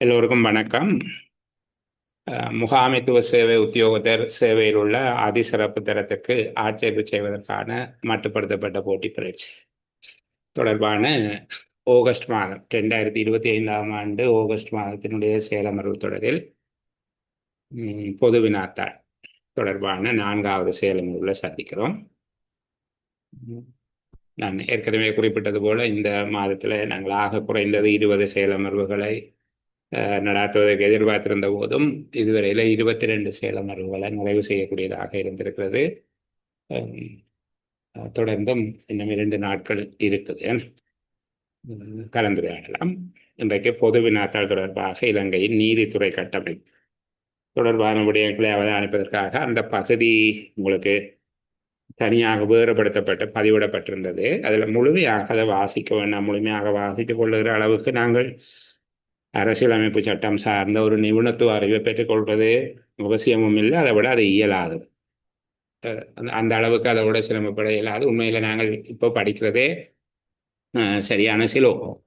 எல்லோருக்கும் வணக்கம். முகாமைத்துவ சேவை உத்தியோகத்தர் சேவையில் உள்ள அதிசிறப்பு தரத்திற்கு ஆட்சேர்ப்பு செய்வதற்கான மட்டுப்படுத்தப்பட்ட போட்டி பரீட்சை தொடர்பான ஆகஸ்ட் மாதம் 2025ஆம் ஆண்டு ஆகஸ்ட் மாதத்தினுடைய சேலமர்வு தொடரில் பொது வினாத்தாள் தொடர்பான 4வது சேலமர்வில் சந்திக்கிறோம். நான் ஏற்கனவே குறிப்பிட்டது போல இந்த மாதத்தில் நாங்கள் ஆக குறைந்தது 20 சேலமர்வுகளை நடாத்துவதற்கு எதிர்பார்த்திருந்த போதும் இதுவரையில் 22 சேலமர்வுகளை நிறைவு செய்யக்கூடியதாக இருந்திருக்கிறது. தொடர்ந்தும் இன்னும் 2 நாட்கள் இருக்குது, கலந்துரையாடலாம். இன்றைக்கு பொது வினாத்தாள் தொடர்பாக இலங்கையின் நீதித்துறை கட்டமைப்பு தொடர்பான விடயங்களை அவதானிப்பதற்காக அந்த பகுதி உங்களுக்கு தனியாக வேறுபடுத்தப்பட்டு பதிவிடப்பட்டிருந்தது. அதில் முழுமையாக அதை வாசிக்க வேண்டாம். முழுமையாக வாசித்துக் கொள்ளுகிற அளவுக்கு நாங்கள் அரசியலமைப்பு சட்டம் சார்ந்த ஒரு நிபுணத்துவ அறிவை பெற்றுக்கொள்வது அவசியமும் இல்லை, அதை விட அது இயலாது. அந்த அளவுக்கு அதை விட சிரமப்பட இயலாது. உண்மையில் நாங்கள் இப்போ படிக்கிறதே சரியான சிலோகம்.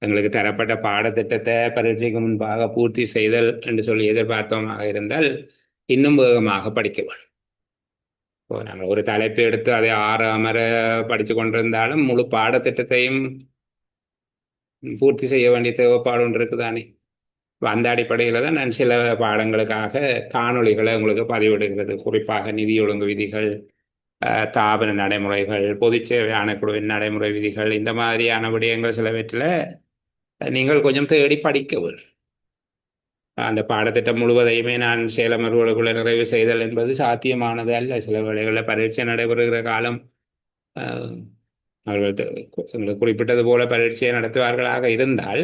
எங்களுக்கு தரப்பட்ட பாடத்திட்டத்தை பரீட்சைக்கு முன்பாக பூர்த்தி செய்தல் என்று சொல்லி எதிர்பார்த்தோமாக இருந்தால் இன்னும் வேகமாக படிக்க வேண்டும். இப்போ நாங்கள் ஒரு தலைப்பு எடுத்து அதை 6 அமர படித்து கொண்டிருந்தாலும் முழு பாடத்திட்டத்தையும் பூர்த்தி செய்ய வேண்டிய தேவைப்பாடு ஒன்று இருக்குதானே. அந்த அடிப்படையில் தான் நான் சில பாடங்களுக்காக காணொளிகளை உங்களுக்கு பதிவிடுகிறது. குறிப்பாக நிதி ஒழுங்கு விதிகள், தாபன நடைமுறைகள், பொதுச்சேவை ஆணைக்குழுவின் நடைமுறை விதிகள், இந்த மாதிரியான விடயங்கள் சிலவற்றில் நீங்கள் கொஞ்சம் தேடி படிக்க வேண்டும். அந்த பாடத்திட்டம் முழுவதையுமே நான் சேலமர்வுகளுக்குள்ள நிறைவு செய்தல் என்பது சாத்தியமானது அல்ல. சில வேளைகளில் பரீட்சை நடைபெறுகிற காலம் அவர்கள் குறிப்பிட்டது போல பரீட்சையை நடத்துவார்களாக இருந்தால்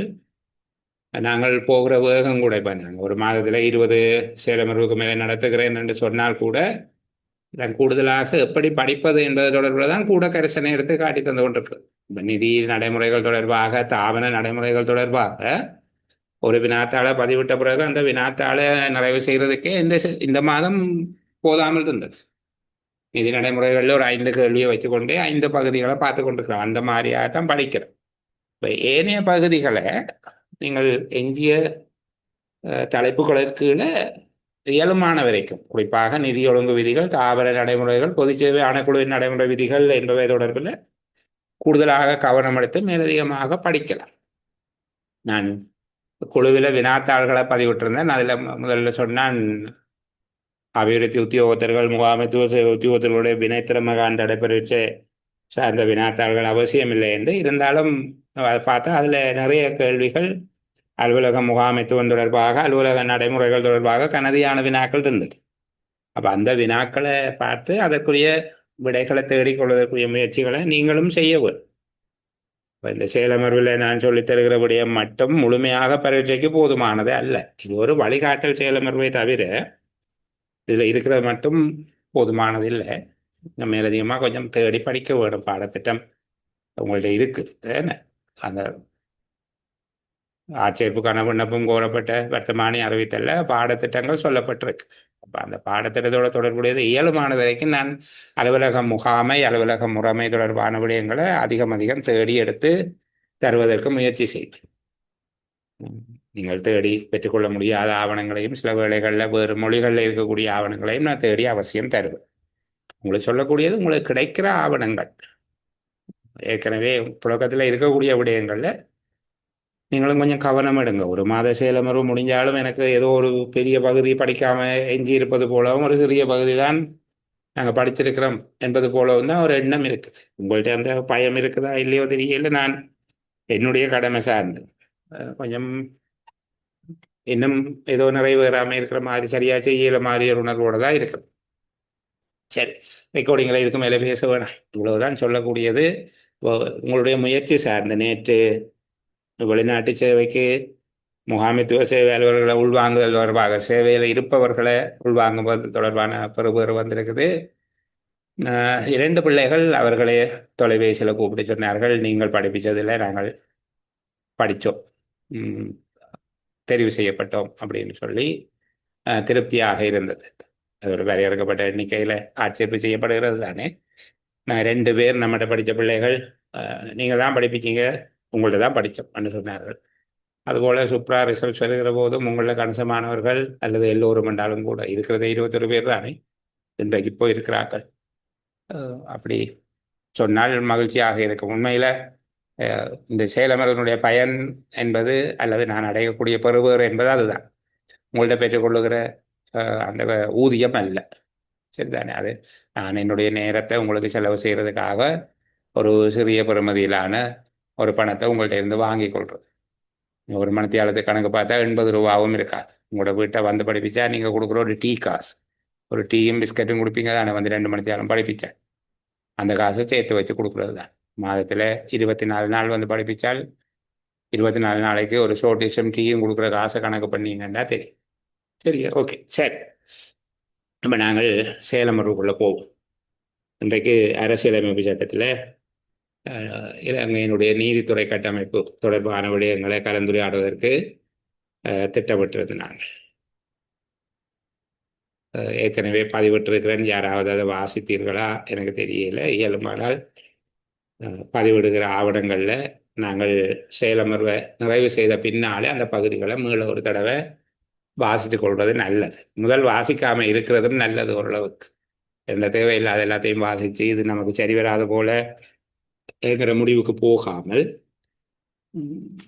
நாங்கள் போகிற வேகம் கூட இப்போ நாங்கள் ஒரு மாதத்தில் 20 சேலமர்வுக்கு மேலே நடத்துகிறேன் என்று சொன்னால் கூட நான் கூடுதலாக எப்படி படிப்பது என்பது தொடர்பில் தான் கூட கரிசனை எடுத்து காட்டி தந்து கொண்டிருக்கு. இப்போ நிதி நடைமுறைகள் தொடர்பாக, தாவன நடைமுறைகள் தொடர்பாக ஒரு வினாத்தாளை பதிவிட்ட பிறகு அந்த வினாத்தாளை நிறைவு செய்கிறதுக்கே இந்த மாதம் போதாமல் இருந்தது. நிதி நடைமுறைகளில் ஒரு 5 கேள்வியை வச்சுக்கொண்டே 5 பகுதிகளை பார்த்து கொண்டிருக்கிறோம். அந்த மாதிரியாக தான் படிக்கிறோம். இப்போ ஏனைய பகுதிகளை நீங்கள் எஞ்சிய தலைப்புகளுக்கு இயலுமான வரைக்கும், குறிப்பாக நிதி ஒழுங்கு விதிகள், தாவர நடைமுறைகள், பொதுச்சேவை ஆணைக்குழுவின் நடைமுறை விதிகள் என்பவை தொடர்பில் கூடுதலாக கவனம் எடுத்து மேலதிகமாக படிக்கலாம். நான் குழுவில் வினாத்தாள்களை பதிவிட்டிருந்தேன். அதில் முதல்ல சொன்னான் அபிவிருத்தி உத்தியோகத்தர்கள், முகாமைத்துவ உத்தியோகத்தர்களுடைய வினைத்திறம காண்ட பரீட்சை சார்ந்த வினாத்தாள்கள் அவசியம் இல்லை என்று இருந்தாலும் பார்த்தா அதில் நிறைய கேள்விகள் அலுவலக முகாமைத்துவம் தொடர்பாக, அலுவலக நடைமுறைகள் தொடர்பாக கனதியான வினாக்கள் இருந்தது. அப்போ அந்த வினாக்களை பார்த்து அதற்குரிய விடைகளை தேடிக்கொள்வதற்குரிய முயற்சிகளை நீங்களும் செய்ய வேண்டும். இந்த சேலமர்வில் நான் சொல்லித் தருகிற விடயம் மட்டும் முழுமையாக பரீட்சைக்கு போதுமானது அல்ல. இது ஒரு வழிகாட்டல் சேலமர்வை தவிர இதில் இருக்கிறது மட்டும் போதுமானது இல்லை. நம்ம மேலதிகமாக கொஞ்சம் தேடி படிக்க வேணும். பாடத்திட்டம் உங்கள்கிட்ட இருக்குது. அந்த ஆட்சேர்ப்புக்கான விண்ணப்பம் கோரப்பட்ட வர்த்தமானி அறிவித்தல்ல பாடத்திட்டங்கள் சொல்லப்பட்டிருக்கு. அப்போ அந்த பாடத்திட்டத்தோட தொடர்புடையது இயலுமான வரைக்கும் நான் அலுவலக முகாமை, அலுவலக முறைமை தொடர்பான விடயங்களை அதிகம் தேடி எடுத்து தருவதற்கு முயற்சி செய்வேன். நீங்கள் தேடி பெற்றுக்கொள்ள முடியாத ஆவணங்களையும், சில வேளைகளில் வேறு மொழிகளில் இருக்கக்கூடிய ஆவணங்களையும் நான் தேடி அவசியம் தருவேன். உங்களுக்கு சொல்லக்கூடியது உங்களுக்கு கிடைக்கிற ஆவணங்கள். ஏற்கனவே புழக்கத்தில் இருக்கக்கூடிய விடயங்களில் நீங்களும் கொஞ்சம் கவனம் எடுங்க. ஒரு மாத சேலமர்வு முடிஞ்சாலும் எனக்கு ஏதோ ஒரு பெரிய பகுதி படிக்காமல் எஞ்சி இருப்பது போலவும், ஒரு சிறிய பகுதி தான் நாங்கள் படிச்சிருக்கிறோம் என்பது போலவும் தான் ஒரு எண்ணம் இருக்குது. உங்கள்கிட்ட அந்த பயம் இருக்குதா இல்லையோ தெரியல. நான் என்னுடைய கடமை சார்ந்து கொஞ்சம் இன்னும் ஏதோ நிறைவேறாமல் இருக்கிற மாதிரி, சரியா செய்யல மாதிரி ஒரு உணர்வோடு தான் இருக்குது. சரி, ரெக்கார்டிங்கில் இதுக்கு மேலே பேச வேணாம். இவ்வளவுதான் சொல்லக்கூடியது. உங்களுடைய முயற்சி சார்ந்த நேற்று வெளிநாட்டு சேவைக்கு முகாமைத்துவ சேவை அலுவலர்களை உள்வாங்குதல் தொடர்பாக, சேவையில் இருப்பவர்களை உள்வாங்குவது தொடர்பான பெறுபேறு வந்திருக்குது. 2 பிள்ளைகள் அவர்களே தொலைபேசியில் கூப்பிட்டு சொன்னார்கள், நீங்கள் படிப்பிச்சதில் நாங்கள் படித்தோம், தெரிவு செய்யப்பட்டோம் அப்படின்னு சொல்லி திருப்தியாக இருந்தது. அதோட வரையறுக்கப்பட்ட எண்ணிக்கையில் ஆட்சேர்ப்பு செய்யப்படுகிறது தானே. 2 பேர் நம்மகிட்ட படித்த பிள்ளைகள், நீங்கள் தான் படிப்பிச்சிங்க, உங்கள்ட்ட தான் படித்தோம் சொன்னார்கள். அதுபோல் சுப்ரா ரிசல்ட்ஸ் வருகிற போதும் உங்களில் கணிசமானவர்கள் அல்லது எல்லோரும் என்றாலும் கூட இருக்கிறதே 21 பேர் தானே இன்றைக்கு இப்போ இருக்கிறார்கள். அப்படி சொன்னால் மகிழ்ச்சியாக இருக்கும். உண்மையில் இந்த சேலமரனுடைய பயன் என்பது அல்லது நான் அடையக்கூடிய பெறுவேறு என்பது அதுதான். உங்கள்கிட்ட பெற்றுக்கொள்ளுகிற அந்த ஊதியம் அல்ல, சரிதானே? அது நான் என்னுடைய நேரத்தை உங்களுக்கு செலவு செய்கிறதுக்காக ஒரு சிறிய பெறுமதியிலான ஒரு பணத்தை உங்கள்கிட்ட இருந்து வாங்கி கொள்வது. ஒரு மணித்தியாலத்து கணக்கு பார்த்தா 80 ரூபாவும் இருக்காது. உங்களோட வீட்டை வந்து படிப்பிச்சா நீங்கள் கொடுக்குற ஒரு டீ காசு, ஒரு டீயும் பிஸ்கட்டும் கொடுப்பீங்க தானே, வந்து 2 மணித்தியாலம் படிப்பிச்சேன் அந்த காசை சேர்த்து வச்சு கொடுக்குறது தான். மாதத்தில் 24 நாள் வந்து படிப்பிச்சால் 24 நாளைக்கு ஒரு ஷோர்டிஷம் டீயும் கொடுக்குற காசை கணக்கு பண்ணிங்கன்னா தெரியும். சரியா? ஓகே, சரி. நம்ம நாங்கள் சேலமருக்குள்ளே போவோம். இன்றைக்கு அரசியலமைப்பு சட்டத்தில் இலங்கையினுடைய நீதித்துறை கட்டமைப்பு தொடர்பான விடயங்களை கலந்துரையாடுவதற்கு திட்டமிட்டிருந்தது. நாங்கள் ஏற்கனவே பதிவிட்டிருக்கிறேன். யாராவது அதை வாசித்தீர்களா எனக்கு தெரியல. இயலுமானால் பதிவிடுகிற ஆவணங்களில் நாங்கள் செயலமர்வை நிறைவு செய்த பின்னாலே அந்த பகுதிகளை மீள ஒரு தடவை வாசித்து கொள்வது நல்லது. முதல் வாசிக்காமல் இருக்கிறதும் நல்லது ஓரளவுக்கு. எந்த தேவையில்லாத எல்லாத்தையும் வாசித்து இது நமக்கு சரி வராது போல என்கிற முடிவுக்கு போகாமல்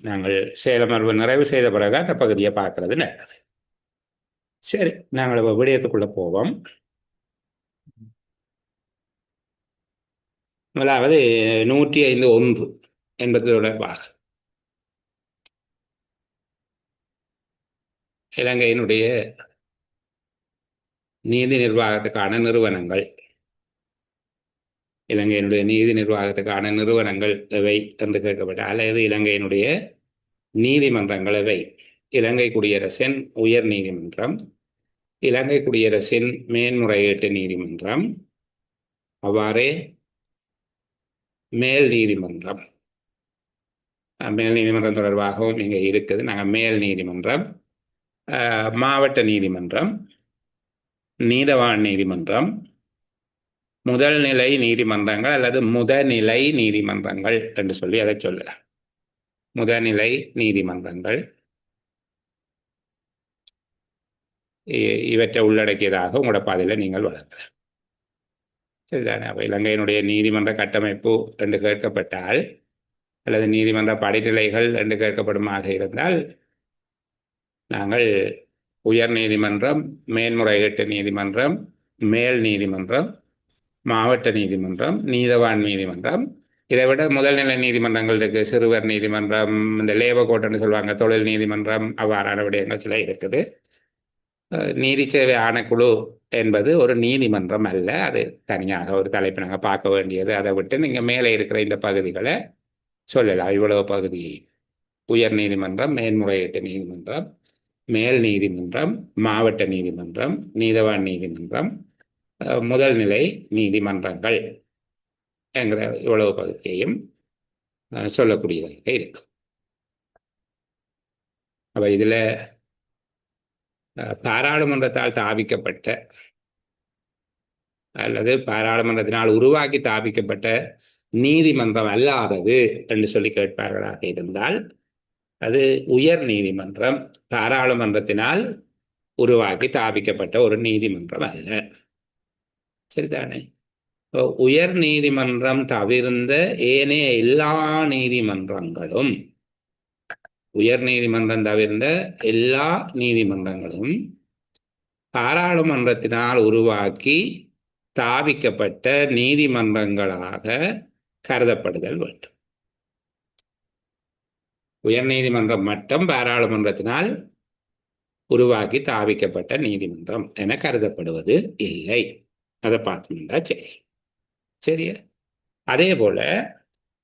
நாங்கள் செயலமர்வு நிறைவு செய்த பிறகு அந்த பகுதியை பார்க்கறது நல்லது. சரி, நாங்கள் விடயத்துக்குள்ள போவோம். முதலாவது 105(1) என்பது தொடர்பாக இலங்கையினுடைய நீதி நிர்வாகத்துக்கான நிறுவனங்கள், இலங்கையினுடைய நீதி நிர்வாகத்துக்கான நிறுவனங்கள் எவை என்று கேட்கப்பட்ட அல்லது இலங்கையினுடைய நீதிமன்றங்கள் எவை? இலங்கை குடியரசின் உயர் நீதிமன்றம், இலங்கை குடியரசின் மேன்முறையீட்டு நீதிமன்றம், அவ்வாறே மேல் நீதிமன்றம். மேல் நீதிமன்றம் தொடர்பாகவும் இங்கே இருக்குது. நாங்கள் மேல் நீதிமன்றம், மாவட்ட நீதிமன்றம், நீதவான் நீதிமன்றம், முதல் நிலை நீதிமன்றங்கள் அல்லது முதநிலை நீதிமன்றங்கள் என்று சொல்லி அதை சொல்லலாம். முதநிலை நீதிமன்றங்கள் இவற்றை உள்ளடக்கியதாக உங்களோட பாதையில் நீங்கள் வளர்க்கலாம். சரிதானே? அப்போ இலங்கையினுடைய நீதிமன்ற கட்டமைப்பு என்று கேட்கப்பட்டால் அல்லது நீதிமன்ற படிநிலைகள் என்று கேட்கப்படுமாக இருந்தால் நாங்கள் உயர் நீதிமன்றம், மேன்முறையீட்டு நீதிமன்றம், மேல் நீதிமன்றம், மாவட்ட நீதிமன்றம், நீதவான் நீதிமன்றம், இதை விட முதல்நிலை நீதிமன்றங்கள் இருக்குது. சிறுவர் நீதிமன்றம், இந்த லேபர் கோர்ட்டுன்னு சொல்லுவாங்க, தொழில் நீதிமன்றம், அவ்வாறான விடயங்கள் சில இருக்குது. நீதி சேவை ஆணைக்குழு என்பது ஒரு நீதிமன்றம் அல்ல, அது தனியாக ஒரு தலைப்பு நாங்கள் பார்க்க வேண்டியது. அதை விட்டு நீங்கள் மேலே இருக்கிற இந்த பகுதிகளை சொல்லலாம். இவ்வளவு பகுதி: உயர் நீதிமன்றம், மேன்முறையீட்டு நீதிமன்றம், மேல் நீதிமன்றம், மாவட்ட நீதிமன்றம், நீதவான் நீதிமன்றம், முதல் நிலை நீதிமன்றங்கள் என்கிற இவ்வளவு பகுதியையும் சொல்லக்கூடியதாக இருக்கும். அப்ப இதில் பாராளுமன்றத்தால் தாவிக்கப்பட்ட அல்லது பாராளுமன்றத்தினால் உருவாக்கி தாவிக்கப்பட்ட நீதிமன்றம் அல்லாதது என்று சொல்லி கேட்பார்களாக இருந்தால் அது உயர் நீதிமன்றம். பாராளுமன்றத்தினால் உருவாக்கி தாவிக்கப்பட்ட ஒரு நீதிமன்றம் அல்ல. சரிதானே? உயர் நீதிமன்றம் தவிர்ந்த ஏனைய எல்லா நீதிமன்றங்களும், உயர் நீதிமன்றம் தவிர்ந்த எல்லா நீதிமன்றங்களும் பாராளுமன்றத்தினால் உருவாக்கி தாவிக்கப்பட்ட நீதிமன்றங்களாக கருதப்படுதல் வேண்டும். உயர் நீதிமன்றம் மட்டும் பாராளுமன்றத்தினால் உருவாக்கி தாவிக்கப்பட்ட நீதிமன்றம் என கருதப்படுவது இல்லை. அதை பார்த்தோம்னா சரி, சரியா? அதே போல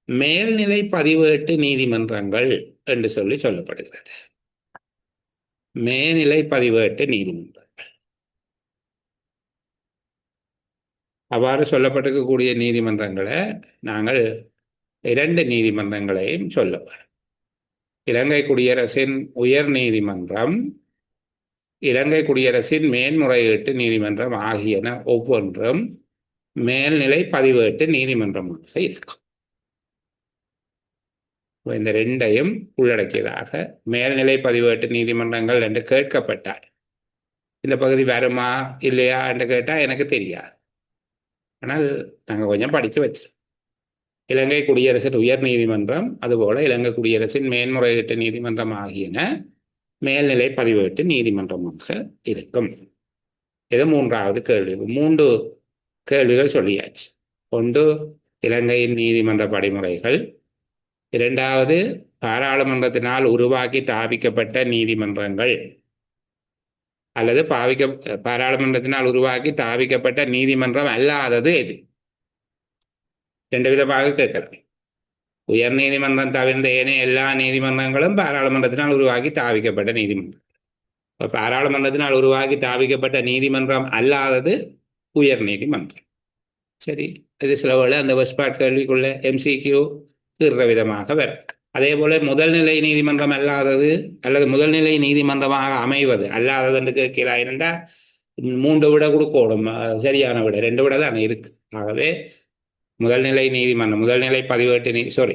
மேல்நிலை பதிவேட்டு நீதிமன்றங்கள் என்று சொல்லி சொல்லப்படுகிறது. மேல்நிலை பதிவேட்டு நீதிமன்றங்கள் அவ்வாறு சொல்லப்பட்டிருக்கக்கூடிய நீதிமன்றங்களை நாங்கள் 2 நீதிமன்றங்களையும் சொல்லுவோம். இலங்கை குடியரசின் உயர் நீதிமன்றம், இலங்கை குடியரசின் மேன்முறையீட்டு நீதிமன்றம் ஆகியன ஒவ்வொன்றும் மேல்நிலை பதிவேட்டு நீதிமன்றமாக இருக்கும். இந்த ரெண்டையும் உள்ளடக்கியதாக மேல்நிலை பதிவேட்டு நீதிமன்றங்கள் என்று கேட்கப்பட்டால் இந்த பகுதி வருமா இல்லையா என்று கேட்டால் எனக்கு தெரியாது. ஆனால் நாங்கள் கொஞ்சம் படித்து வச்சிருக்கோம். இலங்கை குடியரசின் உயர் நீதிமன்றம் அதுபோல இலங்கை குடியரசின் மேன்முறையீட்டு நீதிமன்றம் ஆகியன மேல்நிலை பதிவேட்டு நீதிமன்றமாக இருக்கும். இது மூன்றாவது கேள்வி. 3 கேள்விகள் சொல்லியாச்சு. ஒன்று இலங்கையின் நீதிமன்ற படிமுறைகள், இரண்டாவது பாராளுமன்றத்தினால் உருவாக்கி தாபிக்கப்பட்ட நீதிமன்றங்கள் அல்லது பாராளுமன்றத்தினால் உருவாக்கி தாபிக்கப்பட்ட நீதிமன்றம் அல்லாதது எது? 2 விதமாக கேட்கலாம். உயர் நீதிமன்றம் தவிர்ந்த ஏனைய எல்லா நீதிமன்றங்களும் பாராளுமன்றத்தினால் உருவாக்கி தாவிக்கப்பட்ட நீதிமன்றம். பாராளுமன்றத்தினால் உருவாக்கி தாவிக்கப்பட்ட நீதிமன்றம் அல்லாதது உயர் நீதிமன்றம். சரி, இது சில வேளை அந்த வெஸ்பாட் கேள்விக்குள்ள MCQ தீர்ற விதமாக வரும். அதே போல முதல்நிலை நீதிமன்றம் அல்லாதது அல்லது முதல்நிலை நீதிமன்றமாக அமைவது அல்லாதது என்று கேட்கிறார். என்றால் 3 விட கொடுக்கணும், சரியான விட 2 விட தான் இருக்கு. ஆகவே முதல்நிலை நீதிமன்றம், முதல்நிலை பதிவேட்டு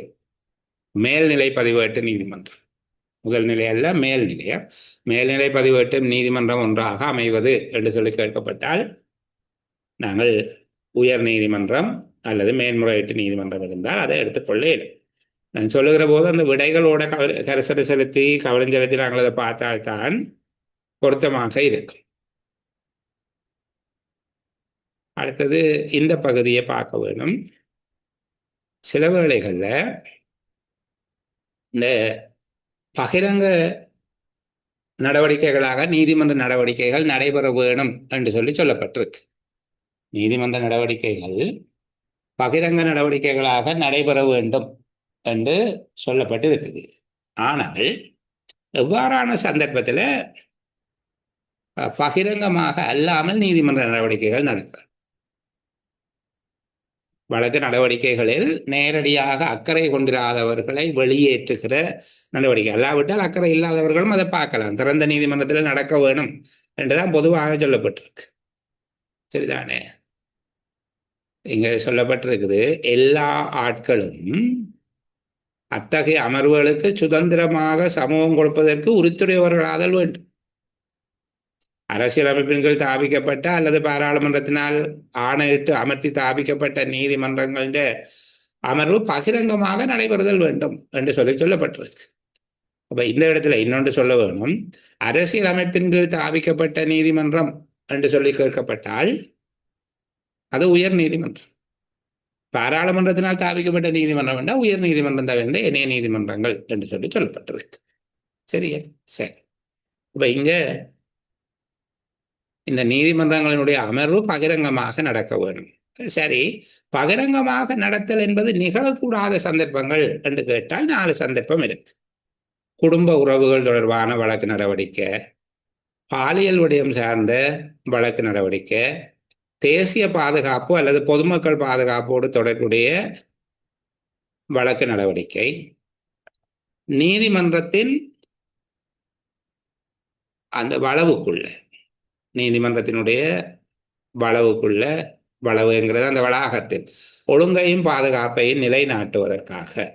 மேல்நிலை பதிவேட்டு நீதிமன்றம், முதல்நிலை அல்ல மேல்நிலையா, மேல்நிலை பதிவேட்டு நீதிமன்றம் ஒன்றாக அமைவது என்று சொல்லி கேட்கப்பட்டால் நாங்கள் உயர் நீதிமன்றம் அல்லது மேன்முறையீட்டு நீதிமன்றம் இருந்தால் அதை எடுத்துக்கொள்ள இயலும். நான் சொல்லுகிற போது அந்த விடைகளோட கரிசனை செலுத்தி கவனம் செலுத்தி நாங்கள் அதை பார்த்தால்தான் பொருத்தமாக இருக்கும். அடுத்தது இந்த பகுதியை பார்க்க வேணும். சில வேளைகளில் இந்த பகிரங்க நடவடிக்கைகளாக நீதிமன்ற நடவடிக்கைகள் நடைபெற வேணும் என்று சொல்லப்பட்டிருக்கு. நீதிமன்ற நடவடிக்கைகள் பகிரங்க நடவடிக்கைகளாக நடைபெற வேண்டும் என்று சொல்லப்பட்டு இருக்குது. ஆனால் எவ்வாறான சந்தர்ப்பத்தில் பகிரங்கமாக அல்லாமல் நீதிமன்ற நடவடிக்கைகள் நடக்கிறது? வழக்கு நடவடிக்கைகளில் நேரடியாக அக்கறை கொண்டிராதவர்களை வெளியேற்றுகிற நடவடிக்கை, அல்லாவிட்டால் அக்கறை இல்லாதவர்களும் அதை பார்க்கலாம். திறந்த நீதிமன்றத்தில் நடக்க வேணும் என்றுதான் பொதுவாக சொல்லப்பட்டிருக்கு. சரிதானே? இங்க சொல்லப்பட்டிருக்குது, எல்லா ஆட்களும் அத்தகைய அமர்வுகளுக்கு சுதந்திரமாக சமூகம் கொடுப்பதற்கு உரித்துடையவர்களாதல் வேண்டும். அரசியலமைப்பின் கீழ் தாபிக்கப்பட்ட அல்லது பாராளுமன்றத்தினால் ஆணையிட்டு அமர்த்தி தாபிக்கப்பட்ட நீதிமன்றங்களின் அமர்வு பகிரங்கமாக நடைபெறுதல் வேண்டும் என்று சொல்லப்பட்டிருக்கு. அப்ப இந்த இடத்துல இன்னொன்று சொல்ல வேணும், அரசியலமைப்பின் கீழ் தாபிக்கப்பட்ட நீதிமன்றம் என்று சொல்லி கேட்கப்பட்டால் அது உயர் நீதிமன்றம். பாராளுமன்றத்தினால் தாவிக்கப்பட்ட நீதிமன்றம் என்றால் உயர் நீதிமன்றம் தவிர்ந்த இணைய நீதிமன்றங்கள் என்று சொல்லப்பட்டிருக்கு. சரியா? சரி. இப்ப இங்க இந்த நீதிமன்றங்களினுடைய அமர்வு பகிரங்கமாக நடக்க வேணும். சரி, பகிரங்கமாக நடத்தல் என்பது நிகழக்கூடாத சந்தர்ப்பங்கள் என்று கேட்டால் 4 சந்தர்ப்பம் இருக்கு. குடும்ப உறவுகள் தொடர்பான வழக்கு நடவடிக்கை, பாலியல் விடயம் சார்ந்த வழக்கு நடவடிக்கை, தேசிய பாதுகாப்பு அல்லது பொதுமக்கள் பாதுகாப்போடு தொடர்புடைய வழக்கு நடவடிக்கை, நீதிமன்றத்தின் அந்த வளவுக்குள்ள, நீதிமன்றத்தினுடைய வளவுக்குள்ள, வளவுங்கிறது அந்த வளாகத்தில் ஒழுங்கையும் பாதுகாப்பையும் நிலைநாட்டுவதற்காக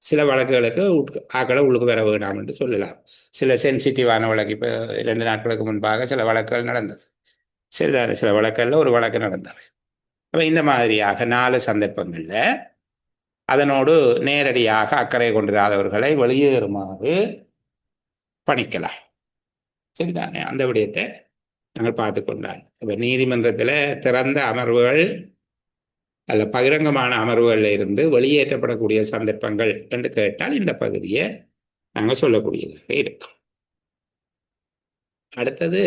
சில வழக்குகளுக்கு ஆக்களை உள்ளுக்கு வர வேண்டாம் என்று சொல்லலாம். சில சென்சிட்டிவான வழக்கு, இப்போ 2 நாட்களுக்கு முன்பாக சில வழக்குகள் நடந்தது. சரிதானே? சில வழக்கல்ல ஒரு வழக்கு நடந்தது. அப்போ இந்த மாதிரியாக 4 சந்தர்ப்பங்கள்ல அதனோடு நேரடியாக அக்கறை கொண்டிராதவர்களை வெளியேறுமாறு பணிக்கலாம். சரிதானே? அந்த விடயத்தை நாங்கள் பார்த்து கொண்டால், இப்போ நீதிமன்றத்தில் திறந்த அமர்வுகள் அல்ல பகிரங்கமான அமர்வுகளில் இருந்து வெளியேற்றப்படக்கூடிய சந்தர்ப்பங்கள் என்று கேட்டால் இந்த பகுதியை நாங்கள் சொல்லக்கூடியதாக இருக்கும். அடுத்தது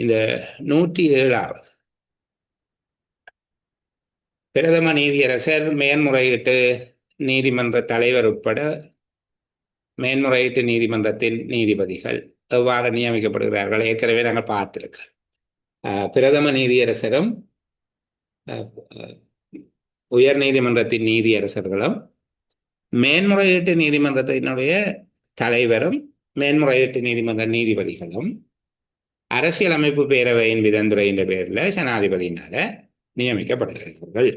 இந்த 107வது பிரதம நீதியரசர் மேன்முறையீட்டு நீதிமன்ற தலைவர் உட்பட மேன்முறையீட்டு நீதிமன்றத்தின் நீதிபதிகள் எவ்வாறு நியமிக்கப்படுகிறார்கள் ஏற்கனவே நாங்கள் பார்த்திருக்கிறோம். பிரதம நீதியரசரும் உயர் நீதிமன்றத்தின் நீதியரசர்களும் மேன்முறையீட்டு நீதிமன்றத்தினுடைய தலைவரும் மேன்முறையீட்டு நீதிமன்ற நீதிபதிகளும் அரசியலமைப்பு பேரவையின் விதந்துரை என்ற பெயரில் ஜனாதிபதியினால நியமிக்கப்படுகிறார்கள்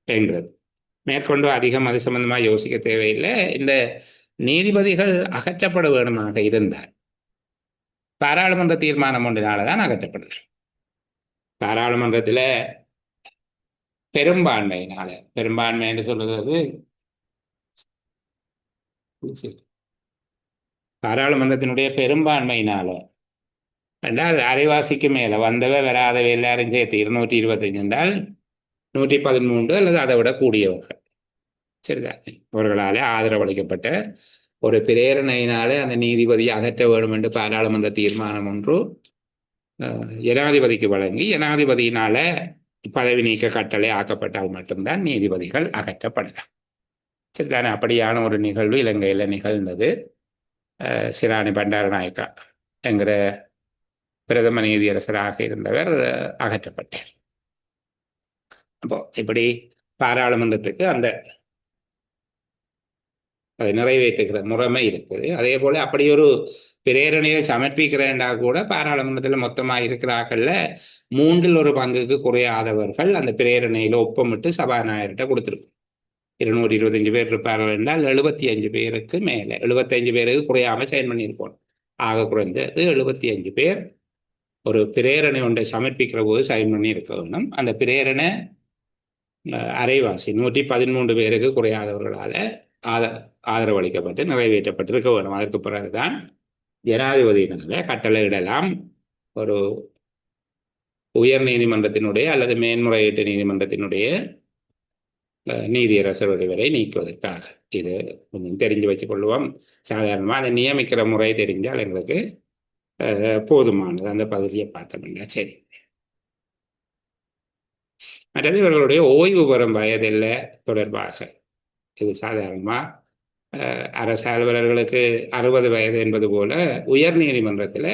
என்கிறது. மேற்கொண்டு அதிகம் அது சம்பந்தமாக யோசிக்க தேவையில்லை. இந்த நீதிபதிகள் அகற்றப்பட வேணுமாக இருந்தால் பாராளுமன்ற தீர்மானம் ஒன்றினால்தான் அகற்றப்படுது. பாராளுமன்றத்தில் பெரும்பான்மையினால, பெரும்பான்மை என்று சொல்லுவது பாராளுமன்றத்தினுடைய பெரும்பான்மையினால என்றால் அரைவாசிக்கு மேல வந்தவ வராதவை எல்லாரும் சேர்த்து 225 என்றால் 113 அல்லது அதை விட கூடியவர்கள் சரிதான் அவர்களாலே ஆதரவளிக்கப்பட்ட ஒரு பிரேரணையினாலே அந்த நீதிபதியை அகற்ற வேண்டும் என்று பாராளுமன்ற தீர்மானம் ஒன்று ஜனாதிபதிக்கு வழங்கி ஜனாதிபதியினால பதவி நீக்க கட்டளை ஆக்கப்பட்டால் மட்டும்தான் நீதிபதிகள் அகற்றப்படலாம். சரிதானே? அப்படியான ஒரு நிகழ்வு இலங்கையில் நிகழ்ந்தது. சிராணி பண்டாரநாயக்கா என்கிற பிரதம நீதியரசராக இருந்தவர் அகற்றப்பட்டார். அப்போ இப்படி பாராளுமன்றத்துக்கு அந்த அதை நிறைவேற்றுகிற முறைமை இருக்குது. அதே போல அப்படி ஒரு பிரேரணையை சமர்ப்பிக்கிறேன்டா கூட பாராளுமன்றத்தில் மொத்தமாக இருக்கிறார்கள்ல 1/3 குறையாதவர்கள் அந்த பிரேரணையில ஒப்பமிட்டு சபாநாயகர்கிட்ட கொடுத்துருக்கும். 225 பேர் இருப்பார்கள் என்றால் 75 பேருக்கு மேலே 75 பேருக்கு குறையாம சைன் பண்ணியிருக்கணும். ஆக குறைந்தது 75 பேர் ஒரு பிரேரணை ஒன்றை சமர்ப்பிக்கிற போது சைன் பண்ணி இருக்க வேண்டும். அந்த பிரேரணை அரைவாசி 113 பேருக்கு குறையாதவர்களால் ஆதரவளிக்கப்பட்டு நிறைவேற்றப்பட்டிருக்க வேண்டும். அதற்கு பிறகுதான் ஜனாதிபதியினால கட்டளையிடலாம் ஒரு உயர் நீதிமன்றத்தினுடைய அல்லது மேன்முறையீட்டு நீதிமன்றத்தினுடைய நீதியரசர் வரை நீக்குவதற்காக. இது கொஞ்சம் தெரிஞ்சு வச்சு கொள்வோம். சாதாரணமாக அதை நியமிக்கிற முறை தெரிஞ்சால் எங்களுக்கு போதுமானது. அந்த பகுதியை பார்த்தோம்னா சரி. மற்றது இவர்களுடைய ஓய்வு பெறும் வயதில் தொடர்பாக இது சாதாரணமாக அரசு அலுவலர்களுக்கு 60 வயது என்பது போல உயர் நீதிமன்றத்தில்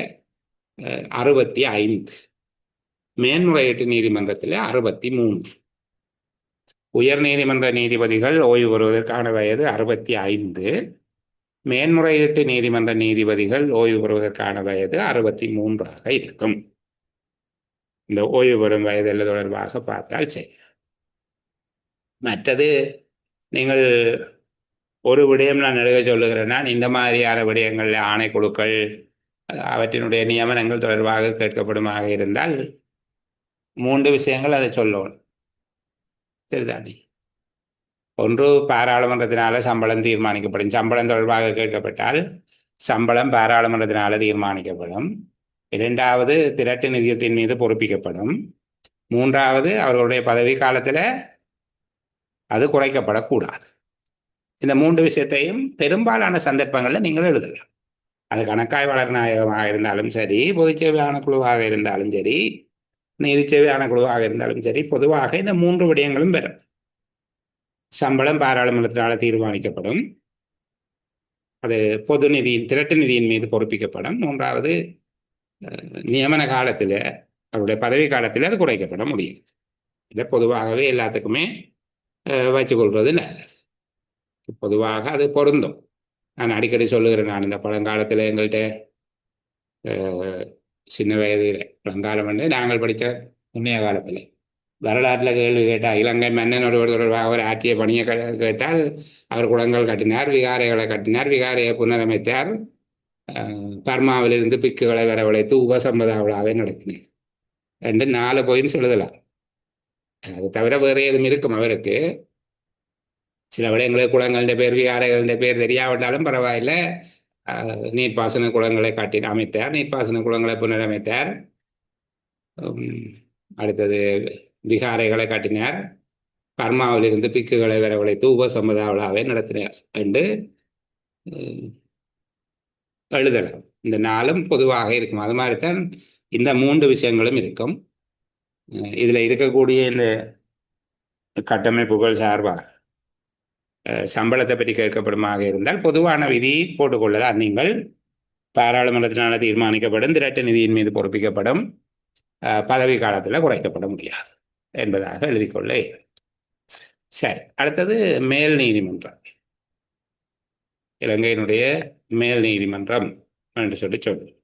65, மேன்முறையீட்டு நீதிமன்றத்தில் 63. உயர் நீதிமன்ற நீதிபதிகள் ஓய்வு பெறுவதற்கான வயது 65, மேன்முறையீட்டு நீதிமன்ற நீதிபதிகள் ஓய்வு பெறுவதற்கான வயது 63ஆக இருக்கும். இந்த ஓய்வு பெறும் வயதில் தொடர்பாக பார்த்தால் சரி. மற்றது நீங்கள் ஒரு விடயம் நான் எழுத சொல்லுகிறேன்னா, இந்த மாதிரியான விடயங்கள் ஆணைக்குழுக்கள் அவற்றினுடைய நியமனங்கள் தொடர்பாக கேட்கப்படுமாக இருந்தால் 3 விஷயங்கள் அதை சொல்லணும். சரிதானே? ஒன்று, பாராளுமன்றத்தினால சம்பளம் தீர்மானிக்கப்படும். சம்பளம் தொடர்பாக கேட்கப்பட்டால் சம்பளம் பாராளுமன்றத்தினால தீர்மானிக்கப்படும். 2வது, திரட்டு நிதியத்தின் மீது பொறுப்பிக்கப்படும். 3வது, அவர்களுடைய பதவி காலத்தில் அது குறைக்கப்படக்கூடாது. இந்த 3 விஷயத்தையும் பெரும்பாலான சந்தர்ப்பங்களில் நீங்கள் எழுதலாம். அது கணக்காய்வாளர் நாயகமாக இருந்தாலும் சரி, பொதுச்சேவை ஆணைக்குழுவாக இருந்தாலும் சரி, நீதிச்சேவை ஆணைக்குழுவாக இருந்தாலும் சரி, பொதுவாக இந்த 3 விடயங்களும் பெறும். சம்பளம் பாராளுமன்றத்தினால் தீர்மானிக்கப்படும், அது பொது நிதியின் திரட்டு நிதியின் மீது பொறுப்பிக்கப்படும். 3வது, நியமன காலத்தில் அவருடைய பதவி காலத்தில் அது குறைக்கப்பட முடியும். இதை பொதுவாகவே எல்லாத்துக்குமே வச்சுக்கொள்வது நல்லது. பொதுவாக அது பொருந்தும். நான் அடிக்கடி சொல்லுகிறேன். நான் இந்த பழங்காலத்தில் எங்கள்கிட்ட சின்ன வயதில் பழங்காலம் வந்து நாங்கள் படித்த முன்னைய காலத்தில் வரலாற்றில் கேள்வி கேட்டால் இலங்கை மன்னன் ஒருவர் தொடர்பாக அவர் ஆற்றிய பணியை கேட்டால் அவர் குளங்கள் கட்டினார், விகாரைகளை கட்டினார், விகாரையை புனரமைத்தார், பர்மாவிலிருந்து பிக்குகளை வரவழைத்து உபசம்பத விழாவை நடத்தினார் என்று 4 போயின்னு சொல்லுதலாம். அது தவிர வேறு எதுவும் இருக்கும் அவருக்கு. சில விடயங்களுக்கு குளங்களுடைய பேர் விகாரைகளுடைய பேர் தெரியாவிட்டாலும் பரவாயில்லை, நீர்ப்பாசன குளங்களை அமைத்தார், நீர்ப்பாசன குளங்களை புனரமைத்தார், அடுத்தது விகாரைகளை கட்டினார், பர்மாவிலிருந்து பிக்குகளை வரவழைத்து உபசம்பத விழாவை நடத்தினார் என்று எழுதலாம். இந்த 4ம் பொதுவாக இருக்கும். அது மாதிரித்தான் இந்த 3 விஷயங்களும் இருக்கும். இதில் இருக்கக்கூடிய இந்த கட்டமைப்புகள் சார்பாக சம்பளத்தை பற்றி கேட்கப்படுமாக இருந்தால் பொதுவான விதி போட்டுக்கொள்ளலாம். நீங்கள் பாராளுமன்றத்தினால் தீர்மானிக்கப்படும், திரட்டு நிதியின் மீது பொறுப்பிக்கப்படும், பதவி காலத்தில் குறைக்கப்பட முடியாது என்பதாக எழுதிக்கொள்ள. சரி, அடுத்தது மேல் நீதிமன்றம். இலங்கையினுடைய மேல் நீதிமன்றம் என்று சொல்லி சொல்லுவோம்.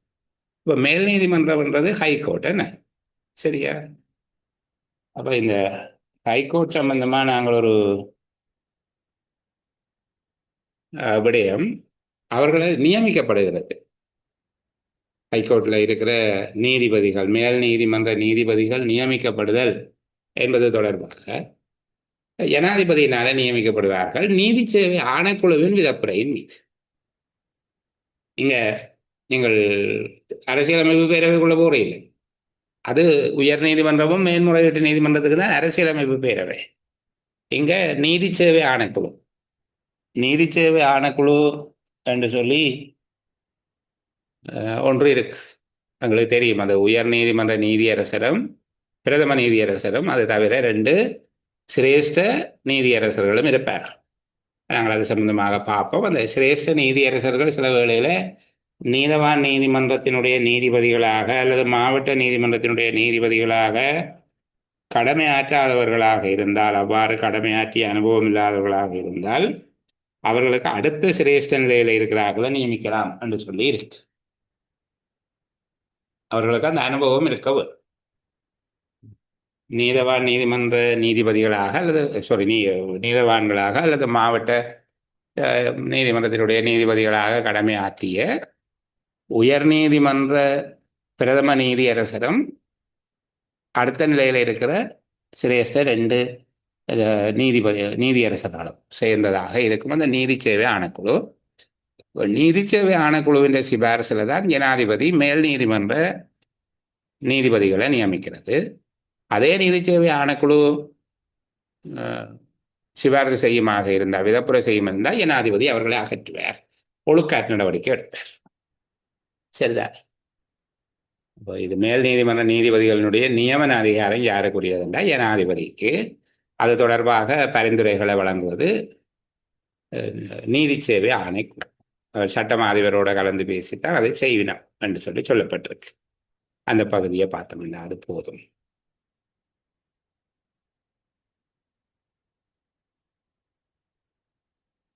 இப்போ மேல் நீதிமன்றம்ன்றது ஹைகோர்ட் என்ன, சரியா? அப்போ இந்த ஹைகோர்ட் சம்பந்தமாக நாங்கள் ஒரு விடயம் அவர்களை நியமிக்கப்படுகிறது. ஹைகோர்ட்டில் இருக்கிற நீதிபதிகள், மேல் நீதிமன்ற நீதிபதிகள் நியமிக்கப்படுதல் என்பது தொடர்பாக ஜனாதிபதியினால நியமிக்கப்படுவார்கள் நீதி சேவை ஆணைக்குழுவின் விதப்புரையின் மீது. இங்க நீங்கள் அரசியலமைப்பு பேரவைக்குள்ள போறீங்க, அது உயர் நீதிமன்றமும் மேன்முறையீட்டு நீதிமன்றத்துக்கு தான் அரசியலமைப்பு பேரவை. இங்க நீதி சேவை ஆணைக்குழு, நீதி சேவை ஆணைக்குழு என்று சொல்லி ஒன்று இருக்கு. எங்களுக்கு தெரியும், அது உயர் நீதிமன்ற நீதியரசரும் பிரதம நீதியரசரும், அது தவிர 2 சிரேஷ்ட நீதியரசர்களும் இருப்பார். நாங்கள் அது சம்பந்தமாக பார்ப்போம். அந்த சிரேஷ்ட நீதியரசர்கள் சில வேளையில் நீதவான் நீதிமன்றத்தினுடைய நீதிபதிகளாக அல்லது மாவட்ட நீதிமன்றத்தினுடைய நீதிபதிகளாக கடமையாற்றாதவர்களாக இருந்தால், அவ்வாறு கடமையாற்றிய அனுபவம் இல்லாதவர்களாக இருந்தால் அவர்களுக்கு அடுத்த சிரேஷ்ட நிலையில் இருக்கிறார்களை நியமிக்கலாம் என்று சொல்லி இருக்கு. அவர்களுக்கு அந்த அனுபவம் இருக்கவு நீதவான் நீதிமன்ற நீதிபதிகளாக அல்லது நீதவான்களாக அல்லது மாவட்ட நீதிமன்றத்தினுடைய நீதிபதிகளாக கடமையாற்றிய உயர் நீதிமன்ற பிரதம நீதியரசரும் அடுத்த நிலையில் இருக்கிற சிரேஷ்ட 2 நீதியரசர்களும் சேர்ந்ததாக இருக்கும் அந்த நீதி சேவை ஆணைக்குழு. நீதி சேவை ஆணைக்குழுவின் சிபாரிசில் தான் ஜனாதிபதி மேல் நீதிமன்ற நீதிபதிகளை நியமிக்கிறது. அதே நீதி சேவை ஆணைக்குழு சிபாரிசு செய்யுமாக இருந்தால், விதப்புரை செய்யும் இருந்தால் ஜனாதிபதி அவர்களை அகற்றுவார், ஒழுக்காற்று நடவடிக்கை எடுப்பார். சரிதான். இப்போ இது மேல் நீதிமன்ற நீதிபதிகளினுடைய நியமன அதிகாரம் யாருக்குரியது என்றால் ஜனாதிபதிக்கு. அது தொடர்பாக பரிந்துரைகளை வழங்குவது நீதி சேவை ஆணைக்குழு. சட்டம் அதிபரோட கலந்து பேசித்தான் அதை செய்வினம் என்று சொல்லி சொல்லப்பட்டிருக்கு. அந்த பகுதியை பார்த்தோம்னா அது போதும்.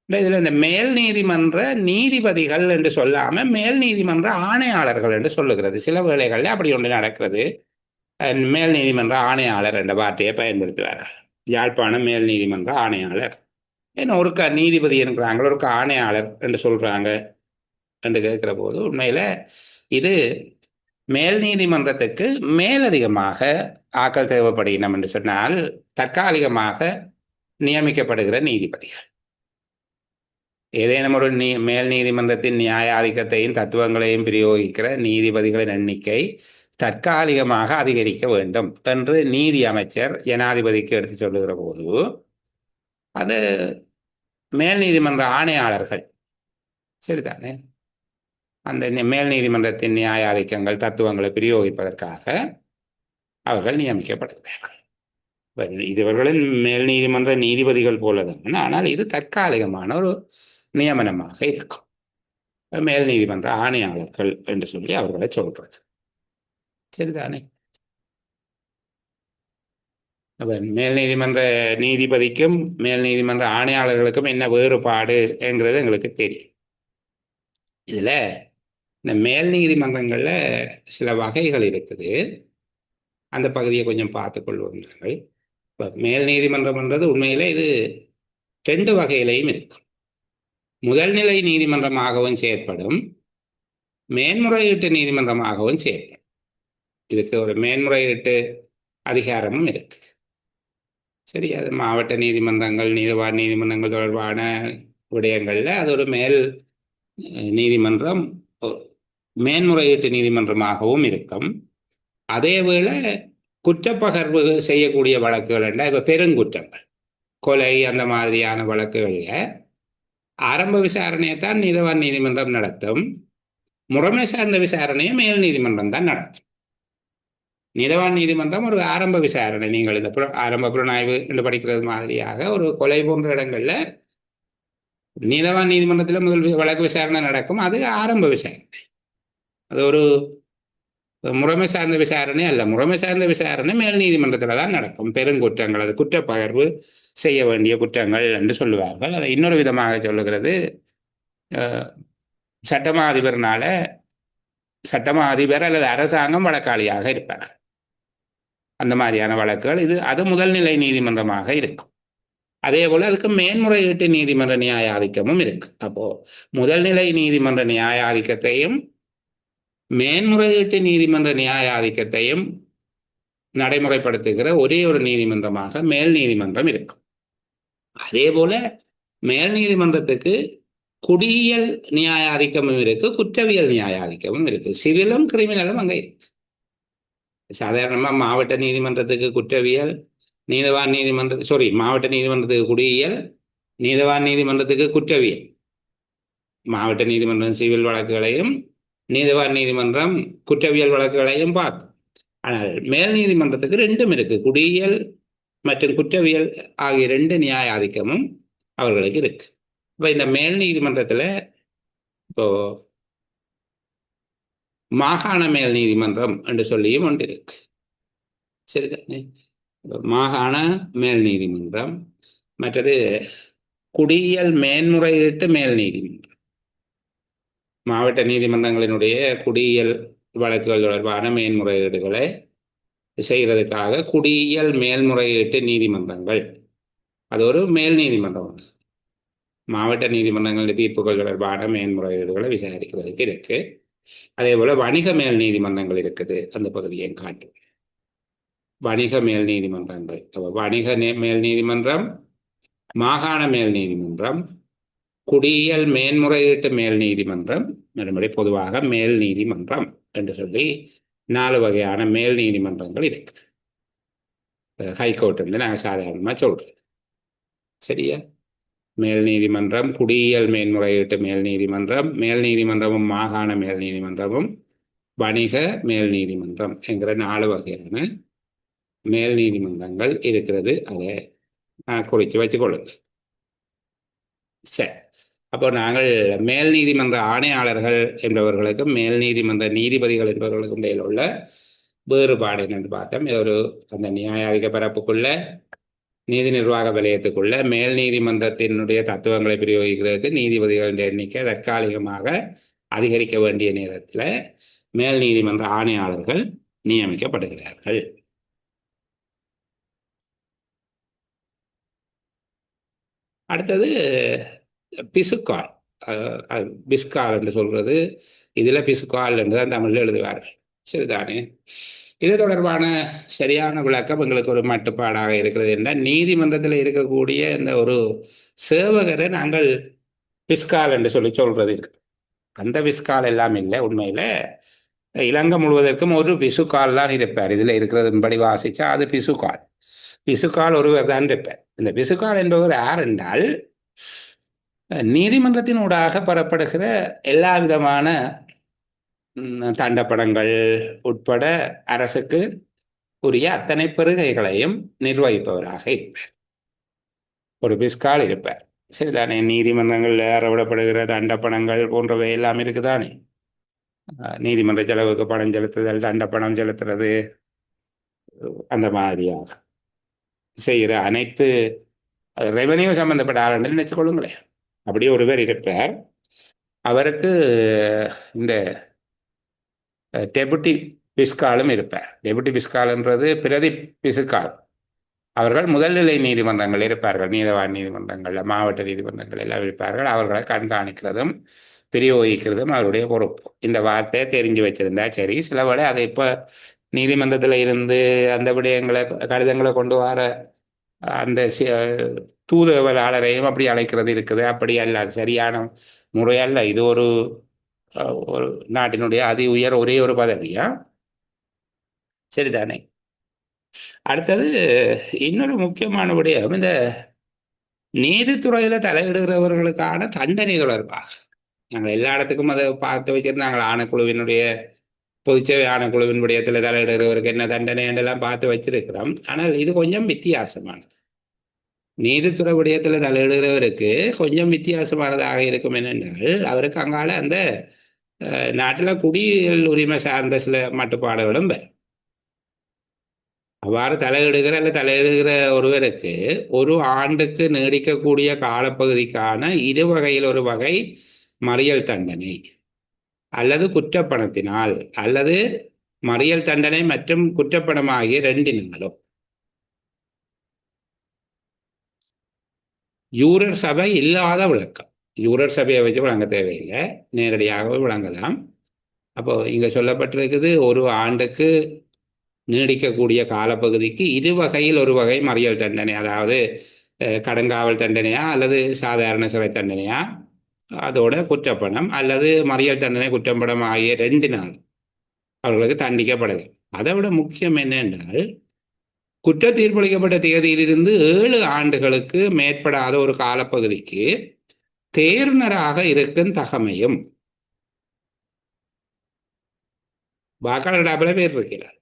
இதில் இந்த மேல் நீதிமன்ற நீதிபதிகள் என்று சொல்லாமல் மேல் நீதிமன்ற ஆணையாளர்கள் என்று சொல்லுகிறது. சில வேளைகளில் அப்படி ஒன்று நடக்கிறது. மேல் நீதிமன்ற ஆணையாளர் என்ற வார்த்தையை பயன்படுத்துவார்கள். யாழ்ப்பாணம் மேல் நீதிமன்ற ஆணையாளர், ஏன்னா ஒருக்கா நீதிபதி இருக்கிறாங்க, ஒருக்கா ஆணையாளர் என்று சொல்றாங்க என்று கேட்கிற போது உண்மையில இது மேல் நீதிமன்றத்துக்கு மேலதிகமாக ஆக்கள் தேவைப்படுகிறோம் என்று சொன்னால் தற்காலிகமாக நியமிக்கப்படுகிற நீதிபதிகள். ஏதேனும் ஒரு மேல் நீதிமன்றத்தின் நியாயாதிக்கத்தையும் தத்துவங்களையும் பிரயோகிக்கிற நீதிபதிகளின் எண்ணிக்கை தற்காலிகமாக அதிகரிக்க வேண்டும் என்று நீதி அமைச்சர் ஜனாதிபதிக்கு எடுத்து சொல்லுகிற போது அது மேல் நீதிமன்ற ஆணையாளர்கள், சரிதானே, அந்த மேல் நீதிமன்றத்தின் நியாயாதிக்கங்கள் தத்துவங்களை பிரயோகிப்பதற்காக அவர்கள் நியமிக்கப்படுகிறார்கள். இதுவர்களின் மேல் நீதிமன்ற நீதிபதிகள் போலதான், ஆனால் இது தற்காலிகமான ஒரு நியமனமாக இருக்கும். மேல் நீதிமன்ற ஆணையாளர்கள் என்று சொல்லி அவர்களை சொல்றது, சரிதானே. மேல் நீதிமன்ற நீதிபதிக்கும் மேல் நீதிமன்ற ஆணையாளர்களுக்கும் என்ன வேறுபாடு என்கிறது எங்களுக்கு தெரியும். இதுல இந்த மேல் நீதிமன்றங்கள்ல சில வகைகள் இருக்குது, அந்த பகுதியை கொஞ்சம் பார்த்துக்கொள்வோம். இப்போ மேல் நீதிமன்றம்ன்றது உண்மையில இது 2 வகையிலையும் இருக்கும். முதல்நிலை நீதிமன்றமாகவும் செயற்படும், மேன்முறையீட்டு நீதிமன்றமாகவும் செயற்படும். இதுக்கு ஒரு மேன்முறையீட்டு அதிகாரமும் இருக்குது. சரி, அது மாவட்ட நீதிமன்றங்கள் நீதிவான் நீதிமன்றங்கள் தொடர்பான விடயங்கள்ல அது ஒரு மேல் நீதிமன்றம் மேன்முறையீட்டு நீதிமன்றமாகவும் இருக்கும். அதேவேளை குற்றப்பகர்வு செய்யக்கூடிய வழக்குகள் என்றால் இப்போ பெருங்குற்றங்கள், கொலை, அந்த மாதிரியான வழக்குகளில் ஆரம்ப விசாரணையை தான் நீதவான் நீதிமன்றம் நடத்தும். முறைமை சார்ந்த விசாரணையை மேல் நீதிமன்றம் தான் நடத்தும். நீதவான் நீதிமன்றம் ஒரு ஆரம்ப விசாரணை, நீங்கள் இந்த ஆரம்ப புலனாய்வு என்று படிக்கிறது மாதிரியாக ஒரு கொலை போன்ற இடங்கள்ல நீதவான் நீதிமன்றத்தில் முதல் வழக்கு விசாரணை நடக்கும். அது ஆரம்ப விசாரணை, அது ஒரு முறைமை சார்ந்த விசாரணை அல்ல. முறைமை சார்ந்த விசாரணை மேல் நீதிமன்றத்தில் தான் நடக்கும். பெருங்குற்றங்கள், அது குற்றப்பகர்வு செய்ய வேண்டிய குற்றங்கள் என்று சொல்லுவார்கள். அதை இன்னொரு விதமாக சொல்லுகிறது, சட்டமா அதிபர்னால சட்டமா அதிபர் அல்லது அரசாங்கம் வழக்காளியாக இருப்பார். அந்த மாதிரியான வழக்குகள் அது முதல்நிலை நீதிமன்றமாக இருக்கும். அதே போல அதுக்கு மேன்முறையீட்டு நீதிமன்ற நியாய ஆதிக்கமும் இருக்கு. அப்போ முதல் நிலை நீதிமன்ற நியாய ஆதிக்கத்தையும் மேன்முறையீட்டு நீதிமன்ற நியாய ஆதிக்கத்தையும் நடைமுறைப்படுத்துகிற ஒரே ஒரு நீதிமன்றமாக மேல் நீதிமன்றம் இருக்கும். அதே போல மேல் நீதிமன்றத்துக்கு குடியியல் நியாய ஆதிக்கமும் இருக்கு, குற்றவியல் நியாய ஆதிக்கமும் இருக்கு. சிவிலும் கிரிமினலும் அங்கே இருக்கு. சாதாரணமா மாவட்ட நீதிமன்றத்துக்கு குற்றவியல், நீதவான் மாவட்ட நீதிமன்றத்துக்கு குடியியல், நீதவான் நீதிமன்றத்துக்கு குற்றவியல். மாவட்ட நீதிமன்றம் சிவில் வழக்குகளையும் நீதவான் நீதிமன்றம் குற்றவியல் வழக்குகளையும் பார்க்கும். ஆனால் மேல் நீதிமன்றத்துக்கு ரெண்டும் இருக்கு, குடியியல் மற்றும் குற்றவியல் ஆகிய ரெண்டு நியாய ஆதிக்கமும் அவர்களுக்கு இருக்கு. இப்போ இந்த மேல் நீதிமன்றத்தில் இப்போ மாகாண மேல் நீதிமன்றம் என்று சொல்லியும் ஒன்று இருக்கு. சரிதானே? மாகாண மேல் நீதிமன்றம், மற்றது குடியியல் மேன்முறையீட்டு மேல் நீதிமன்றம். மாவட்ட நீதிமன்றங்களினுடைய குடியியல் வழக்குகள் தொடர்பான மேன்முறையீடுகளை செய்கிறதுக்காக குடியியல் மேல்முறையீட்டு நீதிமன்றங்கள், அது ஒரு மேல் நீதிமன்றம். மாவட்ட நீதிமன்றங்களுடைய தீர்ப்புகள் தொடர்பான மேன்முறையீடுகளை விசாரிக்கிறதுக்கு இருக்கு. அதே போல வணிக மேல் நீதிமன்றங்கள் இருக்குது. அந்த பகுதியை காட்டும் வணிக மேல் நீதிமன்றங்கள். வணிக மேல் நீதிமன்றம், மாகாண மேல் நீதிமன்றம், குடியியல் மேன்முறையீட்டு மேல் நீதிமன்றம், மறுபடியும் பொதுவாக மேல் நீதிமன்றம் என்று சொல்லி 4 வகையான மேல் நீதிமன்றங்கள் இருக்குது. ஹைகோர்ட் நாங்கள் சாதாரணமாக சொல்றது. சரியா? மேல் நீதிமன்றம், குடியியல் மேன்முறையீட்டு மேல் நீதிமன்றம், மேல் நீதிமன்றமும் மாகாண மேல் நீதிமன்றமும், வணிக மேல் நீதிமன்றம் என்கிற 4 வகையான மேல் நீதிமன்றங்கள் இருக்கிறது. அதை குறித்து வச்சுக்கொள்ளுங்க. சரி, அப்போ நாங்கள் மேல் நீதிமன்ற ஆணையாளர்கள் என்பவர்களுக்கும் மேல் நீதிமன்ற நீதிபதிகள் என்பவர்களுக்கும் இடையில் உள்ள வேறுபாடு என்னென்று பார்த்தோம். இது அந்த நியாயாதிக்க பரப்புக்குள்ள நீதி நிர்வாக வலயத்துக்குள்ள மேல் நீதிமன்றத்தினுடைய தத்துவங்களை பிரயோகிக்கிறதுக்கு நீதிபதிகளின் எண்ணிக்கை தற்காலிகமாக அதிகரிக்க வேண்டிய நேரத்தில் மேல் நீதிமன்ற ஆணையாளர்கள் நியமிக்கப்படுகிறார்கள். அடுத்தது பிசுக்கால், பிஸ்கால் என்று சொல்றது, இதில் பிசுக்கால் என்று தான் தமிழில் எழுதுவார்கள். சரிதானே? இது தொடர்பான சரியான விளக்கம் எங்களுக்கு ஒரு மட்டுப்பாடாக இருக்கிறது என்றால், நீதிமன்றத்தில் இருக்கக்கூடிய இந்த ஒரு சேவகரை நாங்கள் பிஸ்கால் என்று சொல்லி சொல்றது இருக்கு. அந்த பிஸ்கால் எல்லாம் இல்லை. உண்மையில் இலங்கை முழுவதற்கும் ஒரு பிசுக்கால் தான் இருப்பார். இதில் இருக்கிறதுபடி வாசிச்சா அது பிசுக்கால். பிசுக்கால் ஒருவர் தான் இருப்பார். இந்த பிசுக்கால் என்பவர் யார் என்றால், நீதிமன்றத்தினூடாக பெறப்படுகிற எல்லா விதமான தண்டப்பணங்கள் உட்பட அரசுக்கு உரிய அத்தனை பெருகைகளையும் நிர்வகிப்பவராக இருப்பார். ஒரு பிஸ்கால் இருப்பார். சரிதானே? நீதிமன்றங்களில் அறவிடப்படுகிற தண்டப்பணங்கள் போன்றவை எல்லாம் இருக்குதானே. நீதிமன்ற செலவுக்கு பணம் செலுத்துதல், தண்டப்பணம் செலுத்துறது, அந்த மாதிரியாக செய்கிற அனைத்து ரெவன்யூ சம்பந்தப்பட்ட ஆளுநர் நினைச்சுக்கொள்ளுங்களேன். அப்படியே ஒருவர் இருப்பார். அவருக்கு இந்த டெபுட்டி பிஸ்காலும் இருப்பார். டெபுட்டி பிஸ்கால்ன்றது பிரதி பிசுக்கால். அவர்கள் முதல்நிலை நீதிமன்றங்கள் இருப்பார்கள். நீதவான் நீதிமன்றங்களில், மாவட்ட நீதிமன்றங்கள் எல்லாம் இருப்பார்கள். அவர்களை கண்காணிக்கிறதும் பிரயோகிக்கிறதும் அவருடைய பொறுப்பு. இந்த வார்த்தையை தெரிஞ்சு வச்சிருந்தா சரி. சில வேளை அதை இப்போ நீதிமன்றத்தில் இருந்து அந்த விடயங்களை கடிதங்களை கொண்டு வர அந்த தூதுவலாளரையும் அப்படி அழைக்கிறது இருக்குது. அப்படி அல்ல, அது சரியான முறையல்ல. இது ஒரு நாட்டினுடைய அதி உயர் ஒரே ஒரு பதவியா. சரிதானே? அடுத்தது இன்னொரு முக்கியமான விடயம், இந்த நீதித்துறையில தலையிடுகிறவர்களுக்கான தண்டனை தொடர்பாக நாங்கள் எல்லா இடத்துக்கும் அதை பார்த்து வச்சிருந்து, நாங்கள் ஆணைக்குழுவினுடைய பொதுச்சேவை ஆணைக்குழுவின் விடயத்தில் தலையிடுகிறவருக்கு என்ன தண்டனை என்றெல்லாம் பார்த்து வச்சிருக்கிறோம். ஆனால் இது கொஞ்சம் வித்தியாசமானது. நீதித்துறை விடயத்தில் தலையிடுகிறவருக்கு கொஞ்சம் வித்தியாசமானதாக இருக்கும். என்னென்றால், அவருக்கு அங்கால அந்த நாட்டில் குடியியல் உரிமை சார்ந்த சில மட்டுப்பாடுகளும் அவ்வாறு தலையிடுகிற ஒருவருக்கு ஒரு ஆண்டுக்கு நீடிக்கக்கூடிய காலப்பகுதிக்கான 2 வகையில் ஒரு வகை மறியல் தண்டனை, அல்லது குற்றப்பணத்தினால், அல்லது மறியல் தண்டனை மற்றும் குற்றப்பணம் ஆகிய 2 நிலைகளும். யூரர் சபை இல்லாத விளக்கம். யூரர் சபையை வச்சு விளங்க தேவையில்லை, நேரடியாகவே விளங்கலாம். அப்போ இங்க சொல்லப்பட்டிருக்குது, ஒரு ஆண்டுக்கு நீடிக்கக்கூடிய காலப்பகுதிக்கு இரு வகையில் ஒரு வகை மறியல் தண்டனை, அதாவது கடுங்காவல் தண்டனையா அல்லது சாதாரண சிறை தண்டனையா, அதோட குற்றப்பணம் அல்லது மறியல் தண்டனை குற்றப்பணம் ஆகிய 2 நாள் அவர்களுக்கு தண்டிக்கப்படலாம். அதை விட முக்கியம் என்ன என்றால், குற்ற தீர்ப்பளிக்கப்பட்ட தேதியிலிருந்து 7 ஆண்டுகளுக்கு மேற்படாத ஒரு காலப்பகுதிக்கு தேர்னராக இருக்கும் தகமையும். வாக்காளர் பேர் இருக்கிறார்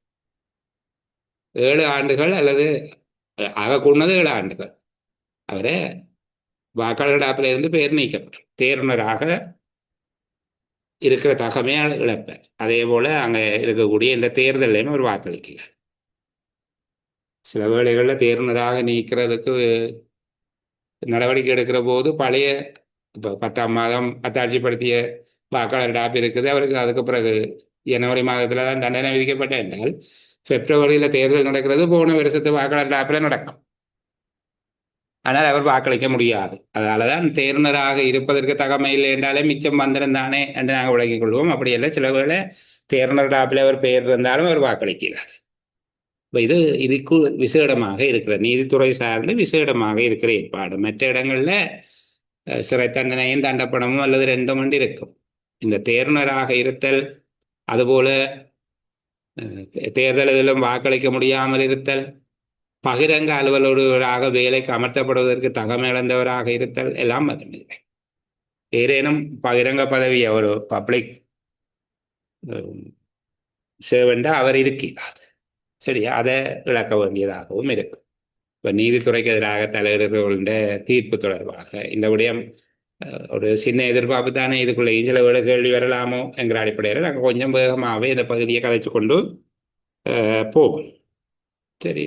7 ஆண்டுகள் அல்லது ஆக கூடது 7 ஆண்டுகள் அவரை வாக்காளர் இருந்து பேர் நீக்கப்படும். தேர்னராக இருக்கிற தகமையால் இழப்பார். அதே போல அங்கே இருக்கக்கூடிய இந்த தேர்தலையும் ஒரு வாக்களிக்கிறார். சில வேளைகளில் தேர்னராக நீக்கிறதுக்கு நடவடிக்கை எடுக்கிற போது பழைய இப்போ 10ஆம் மாதம் அத்தாட்சிப்படுத்திய வாக்காளர் டாப் இருக்குது, அவருக்கு அதுக்கு பிறகு ஜனவரி மாதத்துல தான் தண்டனை விதிக்கப்பட்ட என்றால் பிப்ரவரியில தேர்தல் நடக்கிறது, போன வருஷத்து வாக்காளர் டாப்பில் நடக்கும். ஆனால் அவர் வாக்களிக்க முடியாது. அதனாலதான் தேர்னராக இருப்பதற்கு தகமை இல்லை என்றாலே மிச்சம் மந்திரம் தானே என்று நாங்கள் விளங்கிக் கொள்வோம். அப்படி இல்லை, சில வேளை தேர்னர் டாப்பில் அவர் பெயர் இருந்தாலும் அவர் வாக்களிக்கிறார். இது இதுக்கு விசேடமாக இருக்கிற நீதித்துறை சார்ந்து விசேடமாக இருக்கிற ஏற்பாடு. மற்ற இடங்கள்ல சிறை தண்டனையும் தண்டப்பணமும் அல்லது 2 இருக்கும். இந்த தேர்னராக இருத்தல், அதுபோல தேர்தலிலும் வாக்களிக்க முடியாமல் இருத்தல், பகிரங்க அலுவலராக வேலைக்கு அமர்த்தப்படுவதற்கு தகமை இழந்தவராக இருத்தல் எல்லாம் வருகிறது. ஏதேனும் பகிரங்க பதவி ஒரு பப்ளிக் சேவண்டா அவர் இருக்கிறார், சரியா, அதை இழக்க வேண்டியதாகவும் இருக்கும். இப்போ நீதித்துறைக்கு எதிராக தலைவர்களுடைய தீர்ப்பு தொடர்பாக இந்த விடயம் ஒரு சின்ன எதிர்பார்ப்பு தானே, இதுக்குள்ளேயும் சில வேலை கேள்வி வரலாமோ என்கிற அடிப்படையில் நாங்கள் கொஞ்சம் வேகமாகவே இந்த பகுதியை கதைச்சு கொண்டு போவோம். சரி,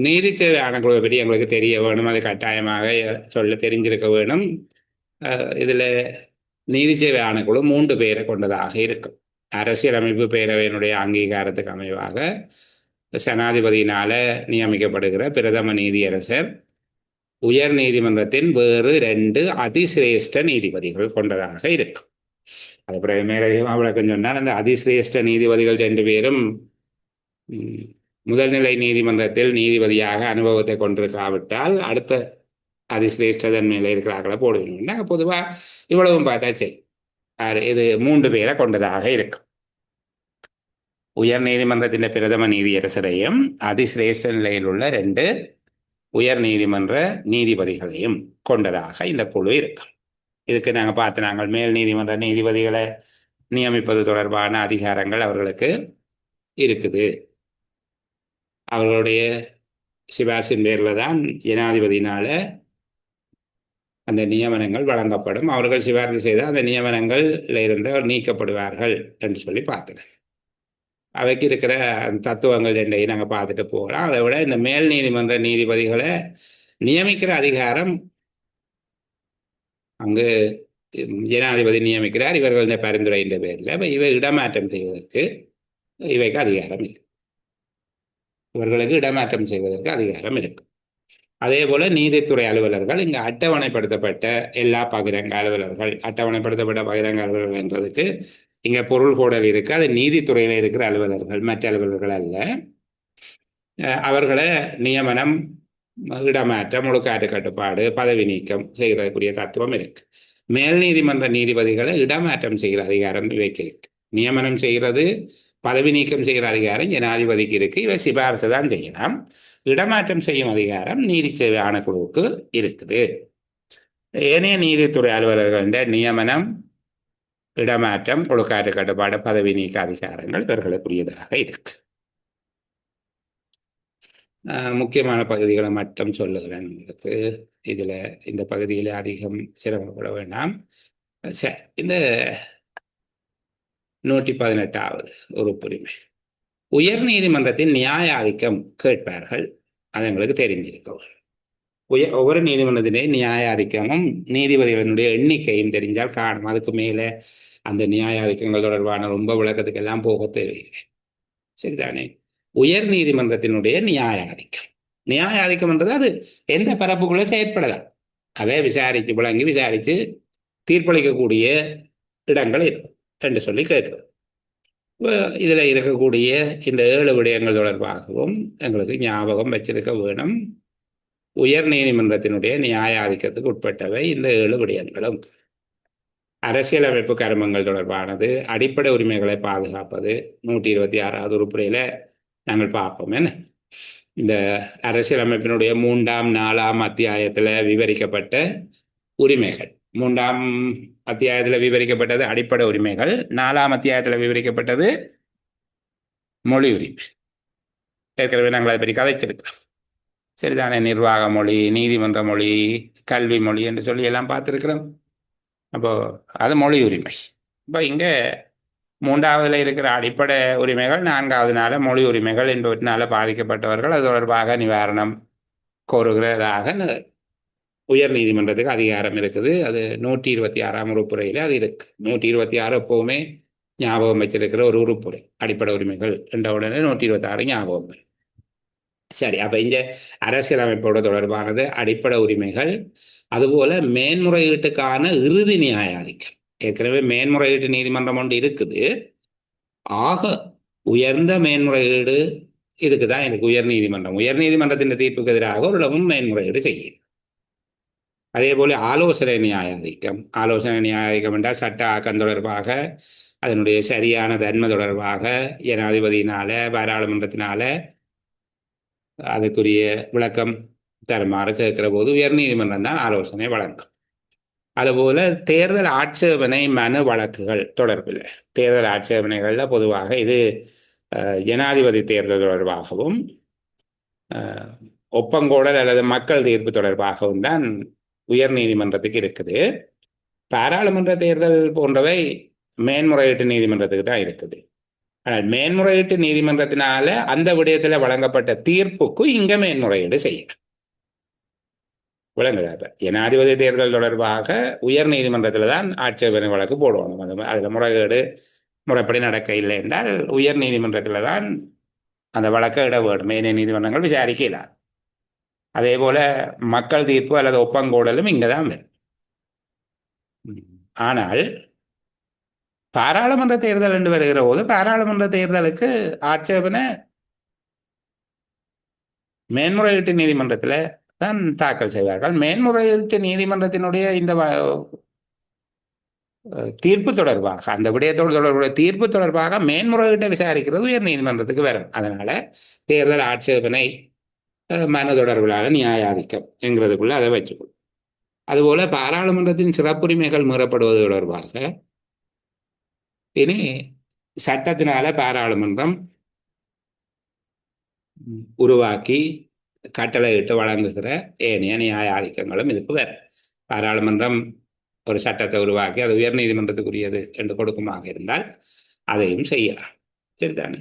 நீதி சேவை ஆணைக்குழுவை பற்றி எங்களுக்கு தெரிய வேணும், அது கட்டாயமாக சொல்ல தெரிஞ்சிருக்க வேணும். இதில் நீதி சேவை ஆணைக்குழு 3 பேரை கொண்டதாக இருக்கும். அரசியலமைப்பு பேரவையினுடைய அங்கீகாரத்துக்கு அமைவாக ஜனாதிபதியினால நியமிக்கப்படுகிற பிரதம நீதியரசர் உயர் நீதிமன்றத்தின் வேறு 2 அதிசிரேஷ்ட நீதிபதிகள் கொண்டதாக இருக்கும். அதுக்கப்புறம் மேலதிகமாக விளக்கம் சொன்னால், அந்த அதிசிரேஷ்ட நீதிபதிகள் 2 பேரும் முதல்நிலை நீதிமன்றத்தில் நீதிபதியாக அனுபவத்தை கொண்டிருக்காவிட்டால் அடுத்த அதிசிரேஷ்டதன் மேலே இருக்கிறார்களை போடுவீங்க. பொதுவாக இவ்வளவும் பார்த்தா சரி, இது 3 பேரை கொண்டதாக இருக்கும். உயர் நீதிமன்றத்தின் பிரதம நீதியரசரையும் அதிசிரேஷ்ட நிலையில் உள்ள 2 உயர் நீதிமன்ற நீதிபதிகளையும் கொண்டதாக இந்த குழு இருக்கும். இதுக்கு நாங்கள் மேல் நீதிமன்ற நீதிபதிகளை நியமிப்பது தொடர்பான அதிகாரங்கள் அவர்களுக்கு இருக்குது. அவர்களுடைய சிபாரிசின் பேரில் தான் ஜனாதிபதியினால அந்த நியமனங்கள் வழங்கப்படும். அவர்கள் சிபாரிசு செய்தால் அந்த நியமனங்கள்ல இருந்து நீக்கப்படுவார்கள் என்று சொல்லி பார்த்துட்டேன். அவைக்கு இருக்கிற தத்துவங்கள் 2ஐயும் நாங்கள் பார்த்துட்டு போகலாம். அதை விட இந்த மேல் நீதிமன்ற நீதிபதிகளை நியமிக்கிற அதிகாரம் அங்கு ஜனாதிபதி நியமிக்கிறார், இவர்களுடைய பரிந்துரையின் பேரில். இவை இடமாற்றம் செய்வதற்கு இவைக்கு அதிகாரம் இல்லை, இவர்களுக்கு இடமாற்றம் செய்வதற்கு அதிகாரம் இருக்கு. அதே போல நீதித்துறை அலுவலர்கள், இங்கு அட்டவணைப்படுத்தப்பட்ட எல்லா பகிரங்க அலுவலர்கள், அட்டவணைப்படுத்தப்பட்ட பகிரங்க அலுவலர்கள் என்றதுக்கு இங்க பொருள் கூடல் இருக்கு, அது நீதித்துறையில இருக்கிற அலுவலர்கள், மற்ற அலுவலர்கள் அல்ல. அவர்களை நியமனம், இடமாற்றம், ஒழுக்காற்று கட்டுப்பாடு, பதவி நீக்கம் செய்யக்கூடிய தத்துவம் இருக்கு. மேல் நீதிமன்ற நீதிபதிகளை இடமாற்றம் செய்கிற அதிகாரம் இவைக்கு இருக்கு. நியமனம் செய்கிறது, பதவி நீக்கம் செய்கிற அதிகாரம் ஜனாதிபதிக்கு இருக்கு. இவை சிபாரிசு தான் செய்யலாம். இடமாற்றம் செய்யும் அதிகாரம் நீதி சேவை ஆணைக்குழுவுக்கு இருக்குது. ஏனைய நீதித்துறை அலுவலர்களுடைய நியமனம், இடமாற்றம், ஒழுக்காற்று கட்டுப்பாடு, பதவி நீக்க அதிகாரங்கள் இவர்களுக்குரியதாக இருக்கு. முக்கியமான பகுதிகளை மட்டும் சொல்லுகிறேன் உங்களுக்கு. இதுல இந்த பகுதியில் அதிகம் சிரமப்பட வேண்டாம். சரி, இந்த 118வது உறுப்புரிமை, உயர் நீதிமன்றத்தின் நியாய ஆதிக்கம் கேட்பார்கள். அது எங்களுக்கு தெரிஞ்சிருக்கும். ஒவ்வொரு நீதிமன்றத்திலே நியாய ஆதிக்கமும் நீதிபதிகளினுடைய எண்ணிக்கையும் தெரிஞ்சால் காணும். அதுக்கு மேல அந்த நியாய ஆதிக்கங்கள் தொடர்பான ரொம்ப விளக்கத்துக்கு எல்லாம் போக தேவையில்லை. சரிதானே? உயர் நீதிமன்றத்தினுடைய நியாய ஆதிக்கம். நியாய ஆதிக்கம் என்றது அது எந்த பரப்புக்குள்ள செயற்படலாம். அதை விசாரித்து விளங்கி விசாரித்து தீர்ப்பளிக்கக்கூடிய இடங்கள் இது என்று சொல்லி கேட்கிறோம். இதுல இருக்கக்கூடிய இந்த 7 விடயங்கள் தொடர்பாகவும் எங்களுக்கு ஞாபகம் வச்சிருக்க வேணும். உயர் நீதிமன்றத்தினுடைய நியாய ஆதிக்கத்துக்கு உட்பட்டவை இந்த 7 விடயங்களும். அரசியலமைப்பு கருமங்கள் தொடர்பானது, அடிப்படை உரிமைகளை பாதுகாப்பது 126வது உறுப்புரையில நாங்கள் பார்ப்போம். என்ன இந்த அரசியலமைப்பினுடைய 3ஆம் 4ஆம் அத்தியாயத்தில் விவரிக்கப்பட்ட உரிமைகள், 3ஆம் அத்தியாயத்தில் விவரிக்கப்பட்டது அடிப்படை உரிமைகள், 4ஆம் அத்தியாயத்தில் விவரிக்கப்பட்டது மொழி உரிமை. ஏற்கனவே நாங்கள் அதை பற்றி கதைச்சிருக்கிறோம். சரிதானே? நிர்வாக மொழி, நீதிமன்ற மொழி, கல்வி மொழி என்று சொல்லி எல்லாம் பார்த்துருக்கிறோம். அப்போ அது மொழி உரிமை. இப்போ இங்கே 3ஆவதுல இருக்கிற அடிப்படை உரிமைகள், 4ஆவதுனால மொழி உரிமைகள் என்பவற்றினால பாதிக்கப்பட்டவர்கள் அது தொடர்பாக நிவாரணம் கோருகிறதாக உயர் நீதிமன்றத்துக்கு அதிகாரம் இருக்குது. அது 126ஆம் உறுப்புரையில் அது இருக்கு. 126 எப்பவுமே ஞாபகம் வச்சிருக்கிற ஒரு உறுப்புரை. அடிப்படை உரிமைகள் என்ற உடனே 126 ஞாபகம். சரி, அப்ப இங்க அரசியலமைப்போட தொடர்பானது அடிப்படை உரிமைகள். அதுபோல மேன்முறையீட்டுக்கான இறுதி நியாய ஆதிக்கம். ஏற்கனவே மேன்முறையீட்டு நீதிமன்றம் ஒன்று இருக்குது. ஆக உயர்ந்த மேன்முறையீடு இதுக்குதான் எனக்கு உயர் நீதிமன்றம். உயர் நீதிமன்றத்தின் தீர்ப்புக்கு எதிராக ஒரு இடமும் மேன்முறையீடு செய்யும். அதே போல ஆலோசனை நியாய ஆதிக்கம். ஆலோசனை நியாய ஆதிக்கம் என்றால் சட்ட ஆக்கம் தொடர்பாக, அதனுடைய சரியான தன்மை தொடர்பாக ஜனாதிபதியினால பாராளுமன்றத்தினால அதுக்குரிய விளக்கம் தருமாறு கேட்கிற போது உயர் நீதிமன்றம் தான் ஆலோசனை வழங்கும். அதுபோல தேர்தல் ஆட்சேபனை மனு வழக்குகள் தொடர்பில், தேர்தல் ஆட்சேபனைகளில் பொதுவாக இது ஜனாதிபதி தேர்தல் தொடர்பாகவும் ஒப்பங்கோடல் அல்லது மக்கள் தீர்ப்பு தொடர்பாகவும் தான் உயர் நீதிமன்றத்துக்கு இருக்குது. பாராளுமன்ற தேர்தல் போன்றவை மேன்முறையீட்டு நீதிமன்றத்துக்கு தான் இருக்குது. ஆனால் மேன்முறையீட்டு நீதிமன்றத்தினால அந்த விடயத்தில் வழங்கப்பட்ட தீர்ப்புக்கு இங்க மேன்முறையீடு செய்யணும். விளங்குறாரு? ஜனாதிபதி தேர்தல் தொடர்பாக உயர் நீதிமன்றத்தில் தான் ஆட்சேபனை வழக்கு போடணும். அதில் முறைகேடு முறைப்படி நடக்க இல்லை என்றால் உயர் நீதிமன்றத்தில் தான் அந்த வழக்கை இட வேண்டும். மேலே நீதிமன்றங்கள் விசாரிக்கலாம். அதே போல மக்கள் தீர்ப்பு அல்லது ஒப்பங்கோடலும் இங்கே தான் வரும். ஆனால் பாராளுமன்ற தேர்தல் என்று வருகிற போது பாராளுமன்ற தேர்தலுக்கு ஆட்சேபனை மேன்முறையீட்டு நீதிமன்றத்தில் தான் தாக்கல் செய்வார்கள். மேன்முறையீட்டு நீதிமன்றத்தினுடைய இந்த தீர்ப்பு தொடர்பாக, அந்த விடயத்தோடு தொடர்புடைய தீர்ப்பு தொடர்பாக மேன்முறையீட்டை விசாரிக்கிறது உயர் நீதிமன்றத்துக்கு வரும். அதனால தேர்தல் ஆட்சேபனை மனு தொடர்பிலான நியாய ஆதிக்கம் என்கிறதுக்குள்ள அதை வச்சுக்கொள்ளும். அதுபோல பாராளுமன்றத்தின் சிறப்புரிமைகள் மீறப்படுவது தொடர்பாக இனி சட்டத்தினால பாராளுமன்றம் உருவாக்கி கட்டளையிட்டு வழங்குகிற ஏனைய நியாய ஆதிக்கங்களும் இதுக்கு வேற. பாராளுமன்றம் ஒரு சட்டத்தை உருவாக்கி அது உயர் நீதிமன்றத்துக்குரியது என்று கொடுக்குமாக இருந்தால் அதையும் செய்யலாம். சரிதானே?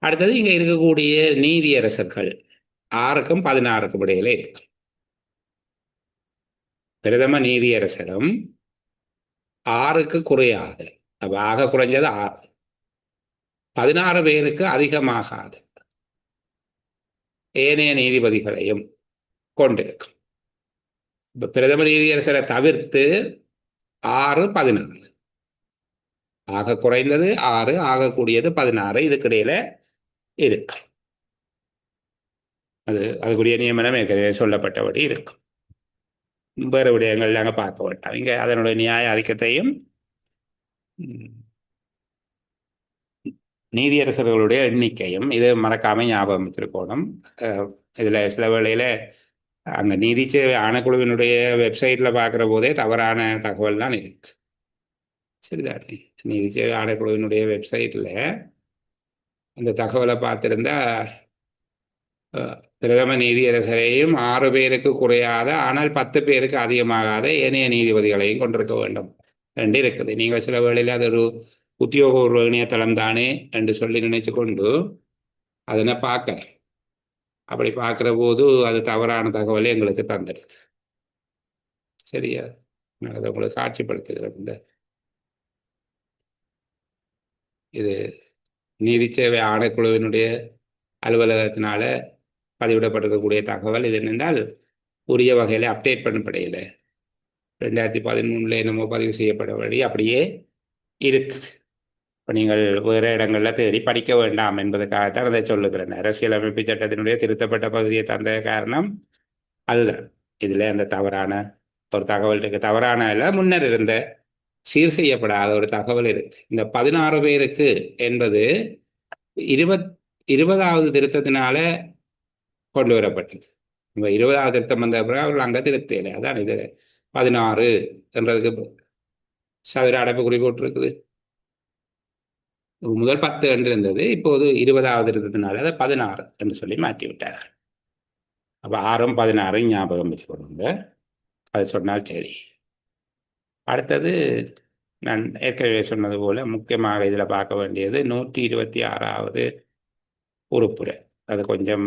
அடுத்தது இங்க இருக்கக்கூடிய நீதியரசர்கள் 6க்கும் 16க்கும் இடையில இருக்கு. பிரதம நீதியரசரும் 6க்கு குறையாது. அப்ப ஆக குறைஞ்சது 6, 16 பேருக்கு அதிகமாகாது ஏனைய நீதிபதிகளையும் கொண்டிருக்கும். இப்ப பிரதம நீதியரசரை தவிர்த்து 6, 16, ஆக குறைந்தது 6, ஆகக்கூடியது 16 இதுக்கிடையில இருக்கும். அதுக்குரிய நியமனம் ஏற்கனவே சொல்லப்பட்டபடி இருக்கும். வேறு விடயங்கள் நாங்கள் பார்க்க வேண்டாம். இங்க அதனுடைய நியாய ஆதிக்கத்தையும் நீதியரசர்களுடைய எண்ணிக்கையும் இது மறக்காம ஞாபகம் வச்சிருக்கணும். இதுல சில வேளையில அங்க நீதிச்சேவை ஆணைக்குழுவினுடைய வெப்சைட்ல பார்க்குற போதே தவறான தகவல் தான் இருக்கு. சரிதானே? நீதிச்சேவை ஆணைக்குழுவினுடைய வெப்சைட்ல அந்த தகவலை பார்த்திருந்தா பிரதம நீதியரசரையும் 6 பேருக்கு குறையாத ஆனால் 10 பேருக்கு அதிகமாகாத ஏனைய நீதிபதிகளையும் கொண்டிருக்க வேண்டும் என்று இருக்குது. நீங்க சில வேளையில் அது ஒரு உத்தியோகபூர்வ இணையதளம் தானே என்று சொல்லி நினைச்சு கொண்டு அதனை பார்க்கலாம். அப்படி பார்க்கிற போது அது தவறான தகவலை எங்களுக்கு தந்துடுது. சரியா? நான் அதை உங்களுக்கு காட்சிப்படுத்துகிறேன். இது நீதி சேவை ஆணைக்குழுவினுடைய அலுவலகத்தினால பதிவிடப்பட்டிருக்கக்கூடிய தகவல் இது என்னென்றால் உரிய வகையில் அப்டேட் பண்ணப்படையில 2013 என்னமோ பதிவு செய்யப்பட வழி அப்படியே இருக்குது. இப்போ நீங்கள் வேறு இடங்களில் தேடி படிக்க வேண்டாம் என்பதற்காகத்தான் அதை சொல்லுகிறேன். அரசியலமைப்பு சட்டத்தினுடைய திருத்தப்பட்ட பகுதியை தந்த காரணம் அதுதான். இதில் அந்த தவறான ஒரு தகவல் இருக்கு. தவறான முன்னர் இருந்த சீர் செய்யப்படாத ஒரு தகவல் இருக்கு. இந்த 16 பேருக்கு என்பது 20வது திருத்தத்தினால கொண்டு வரப்பட்டது. இப்போ 20வது திருத்தம் வந்த பிறகு அவர்கள் அங்கே திருத்தல. அதான் இது 16 என்றதுக்கு சதுர அடைப்பு குறிப்பிட்டிருக்குது. முதல் 10 என்று இருந்தது, இப்போது 20வது திருத்தத்தினால அதை 16 என்று சொல்லி மாற்றி விட்டார்கள். அப்போ 6ம் 16 ஞாபகம் வச்சு கொடுங்க. அது சொன்னால் சரி. அடுத்தது நான் ஏற்கனவே சொன்னது போல முக்கியமாக இதில் பார்க்க வேண்டியது 126வது உறுப்புரை. அது கொஞ்சம்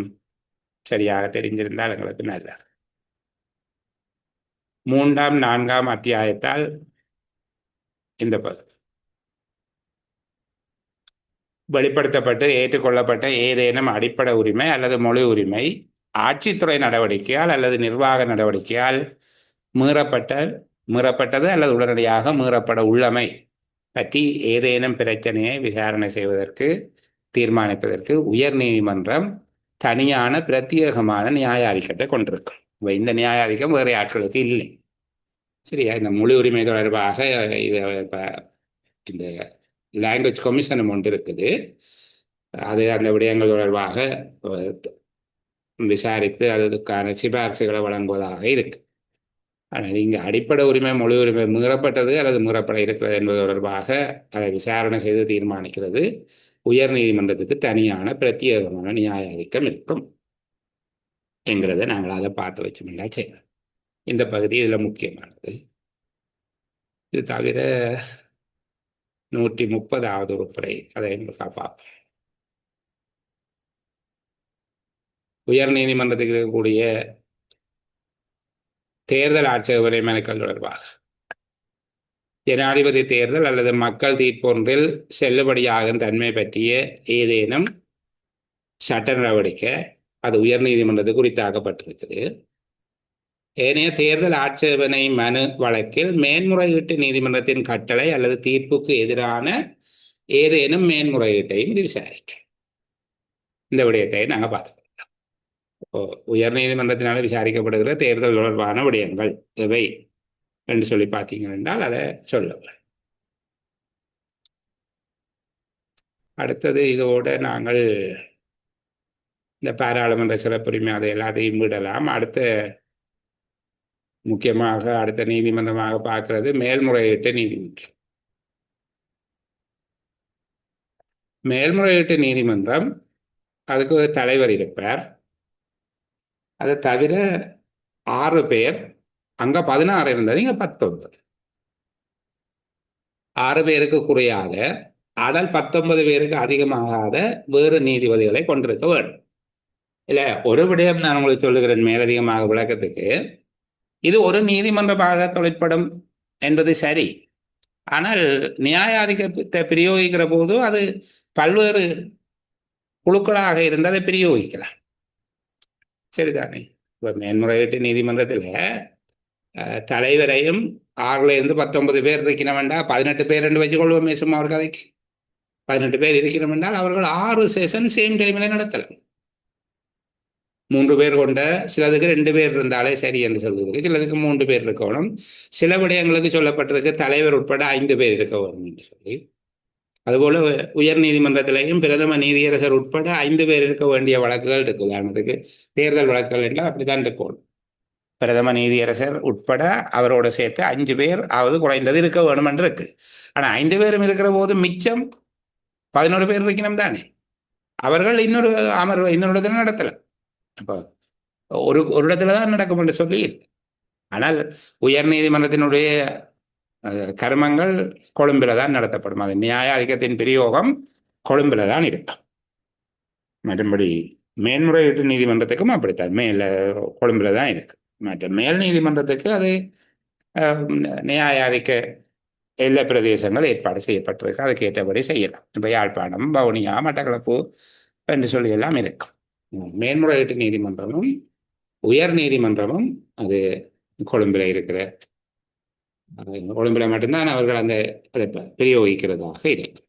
சரியாக தெரிஞ்சிருந்தால் எங்களுக்கு நல்லது. 3ஆம் 4ஆம் அத்தியாயத்தால் இந்த பகுதி வெளிப்படுத்தப்பட்டு ஏற்றுக்கொள்ளப்பட்ட ஏதேனும் அடிப்படை உரிமை அல்லது மொழி உரிமை ஆட்சித்துறை நடவடிக்கையால் அல்லது நிர்வாக நடவடிக்கையால் மீறப்பட்டது அல்லது உடனடியாக மீறப்பட உள்ளமை பற்றி ஏதேனும் பிரச்சனையை விசாரணை செய்வதற்கு தீர்மானிப்பதற்கு உயர் நீதிமன்றம் தனியான பிரத்யேகமான நியாயாதிக்கத்தை கொண்டிருக்கும். இந்த நியாயாதிக்கம் வேறு ஆட்களுக்கு இல்லை. சரியா? இந்த மொழி உரிமை தொடர்பாக இந்த லாங்குவேஜ் கமிஷனும் ஒன்று இருக்குது. அது அந்த விடயங்கள் தொடர்பாக விசாரித்து அதுக்கான சிபாரிசுகளை வழங்குவதாக இருக்கு. ஆனால் இங்கே அடிப்படை உரிமை மொழி உரிமை மீறப்பட்டது அல்லது மீறப்பட இருக்கிறது என்பது தொடர்பாக அதை விசாரணை செய்து தீர்மானிக்கிறது உயர் நீதிமன்றத்துக்கு தனியான பிரத்யேகமான நியாயாதிக்கம் இருக்கும் என்கிறத நாங்கள் அதை பார்த்து வச்சோம்னா செய்யலாம். இந்த பகுதி இதில் முக்கியமானது. இது தவிர 130வது உறுப்புரை அதை பார்ப்போம். உயர் நீதிமன்றத்துக்கு இருக்கக்கூடிய தேர்தல் ஆட்சேபனை மனுக்கள் தொடர்பாக ஜனாதிபதி தேர்தல் அல்லது மக்கள் தீர்ப்பொன்றில் செல்லுபடியாகும் தன்மை பற்றிய ஏதேனும் சட்ட நடவடிக்கை அது உயர் நீதிமன்றத்துக்கு குறித்தாக்கப்பட்டிருக்கிறது. ஏனைய தேர்தல் ஆட்சேபனை மனு வழக்கில் மேன்முறையீட்டு நீதிமன்றத்தின் கட்டளை அல்லது தீர்ப்புக்கு எதிரான ஏதேனும் மேன்முறையீட்டையும் இது விசாரிக்க இந்த விடயத்தை நாங்கள் பார்த்துக்கொள்ளலாம். உயர் நீதிமன்றத்தினால் விசாரிக்கப்படுகிற தேர்தல் தொடர்பான விடயங்கள் எவை என்று சொல்லி பார்த்தீங்க என்றால் அதை சொல்லுங்கள். அடுத்தது இதோட நாங்கள் இந்த பாராளுமன்ற சிறப்புரிமை அதை எல்லாத்தையும் விடலாம். அடுத்த முக்கியமாக அடுத்த நீதிமன்றமாக பார்க்கிறது மேல்முறையீட்டு நீதிமன்றம். மேல்முறையீட்டு நீதிமன்றம் அதுக்கு ஒரு தலைவர் இருப்பார். அதை தவிர 6 பேர், அங்க 16 இருந்தது, இங்க 19. 6 பேருக்கு குறையாத ஆனால் 19 பேருக்கு அதிகமாகாத வேறு நீதிபதிகளை கொண்டிருக்க வேண்டும். இல்ல ஒரு விடயம் நான் உங்களுக்கு சொல்லுகிறேன் மேலதிகமாக விளக்கத்துக்கு. இது ஒரு நீதிமன்றமாக தொழிற்படும் என்பது சரி. ஆனால் நியாயாதிக்கத்தை பிரயோகிக்கிற போது அது பல்வேறு குழுக்களாக இருந்து அதை பிரயோகிக்கலாம். சரிதானே? இப்போ மேன்முறையீட்டு நீதிமன்றத்தில் தலைவரையும் 6ல இருந்து 19 பேர் இருக்கணும் என்றால் 18 பேர் என்று வச்சுக்கொள்வோமே, சும்மா ஒரு கதைக்கு 18 பேர் இருக்கணும் என்றால் அவர்கள் 6 செஷன் சேம் டைமில் நடத்தலாம். 3 பேர் கொண்ட, சிலதுக்கு 2 பேர் இருந்தாலே சரி என்று சொல்வதற்கு, சிலதுக்கு 3 பேர் இருக்கணும். சில விடயங்களுக்கு சொல்லப்பட்டிருக்கு தலைவர் உட்பட 5 பேர் இருக்க வேண்டும் என்று சொல்லி. அதுபோல உயர் நீதிமன்றத்திலையும் பிரதம நீதியரசர் உட்பட 5 பேர் இருக்க வேண்டிய வழக்குகள் இருக்கு. உதாரணத்துக்கு தேர்தல் வழக்குகள் என்றால் அப்படித்தான் இருக்கணும். பிரதம நீதியரசர் உட்பட அவரோட சேர்த்து 5 பேர் ஆவது குறைந்தது இருக்க வேணும் என்று இருக்கு. ஆனா 5 பேரும் இருக்கிற போது மிச்சம் 11 பேர் இருக்கணும் தானே. அவர்கள் இன்னொரு அமர்வு இன்னொரு இடத்துல நடத்தலாம். அப்போ ஒரு இடத்துல தான் நடக்கும் என்று சொல்லி. ஆனால் உயர் நீதிமன்றத்தினுடைய கர்மங்கள் கொழும்பில தான் நடத்தப்படும். அது நியாயாதிக்கத்தின் பிரயோகம் கொழும்பில தான் இருக்கும். மற்றபடி மேன்முறையீட்டு நீதிமன்றத்துக்கும் அப்படித்தான் மேல கொழும்பில தான் இருக்கு. மற்ற மேல் நீதிமன்றத்துக்கு அது நியாயாதிக்க எல்லை பிரதேசங்கள் ஏற்பாடு செய்யப்பட்டிருக்கு. அதுக்கு ஏற்றபடி செய்யலாம். இப்போ யாழ்ப்பாணம், வவுனியா, மட்டக்களப்பு என்று சொல்லி எல்லாம் இருக்கும். மேன்முறையீட்டு நீதிமன்றமும் உயர் நீதிமன்றமும் அது கொழும்பில் இருக்கிற கொழும்பில் மட்டும்தான் அவர்கள் அந்த அதை பிரயோகிக்கிறதாக இருக்கு.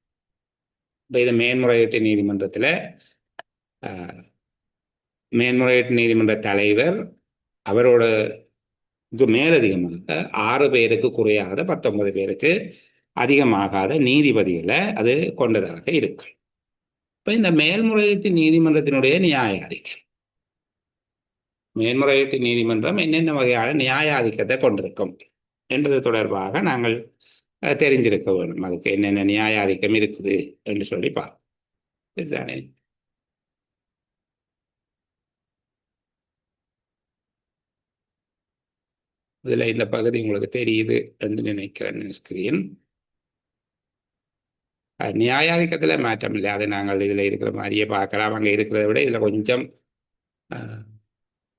இப்போ இது மேன்முறையீட்டு நீதிமன்றத்தில் மேன்முறையீட்டு நீதிமன்ற தலைவர் அவரோட மேலதிகமாக 6 பேருக்கு குறையாத 19 பேருக்கு அதிகமாகாத நீதிபதிகளை அது கொண்டதாக இருக்கு. இப்போ இந்த மேல்முறையீட்டு நீதிமன்றத்தினுடைய நியாயாதிக்கம், மேன்முறையீட்டு நீதிமன்றம் என்னென்ன வகையான நியாயாதிக்கத்தை கொண்டிருக்கும் என்பது தொடர்பாக நாங்கள் தெரிஞ்சிருக்க வேண்டும். அதுக்கு என்னென்ன நியாயாதிக்கம் இருக்குது என்று சொல்லி பார்ப்போம். சரிதானே? இதுல இந்த பகுதி உங்களுக்கு தெரியுது என்று நினைக்கிறேன். ஸ்கிரீன் நியாயாதிக்கத்துல மாற்றம் இல்லை. அதை நாங்கள் இதுல இருக்கிற மாதிரியே பார்க்கலாம். அங்கே இருக்கிறத விட இதுல கொஞ்சம்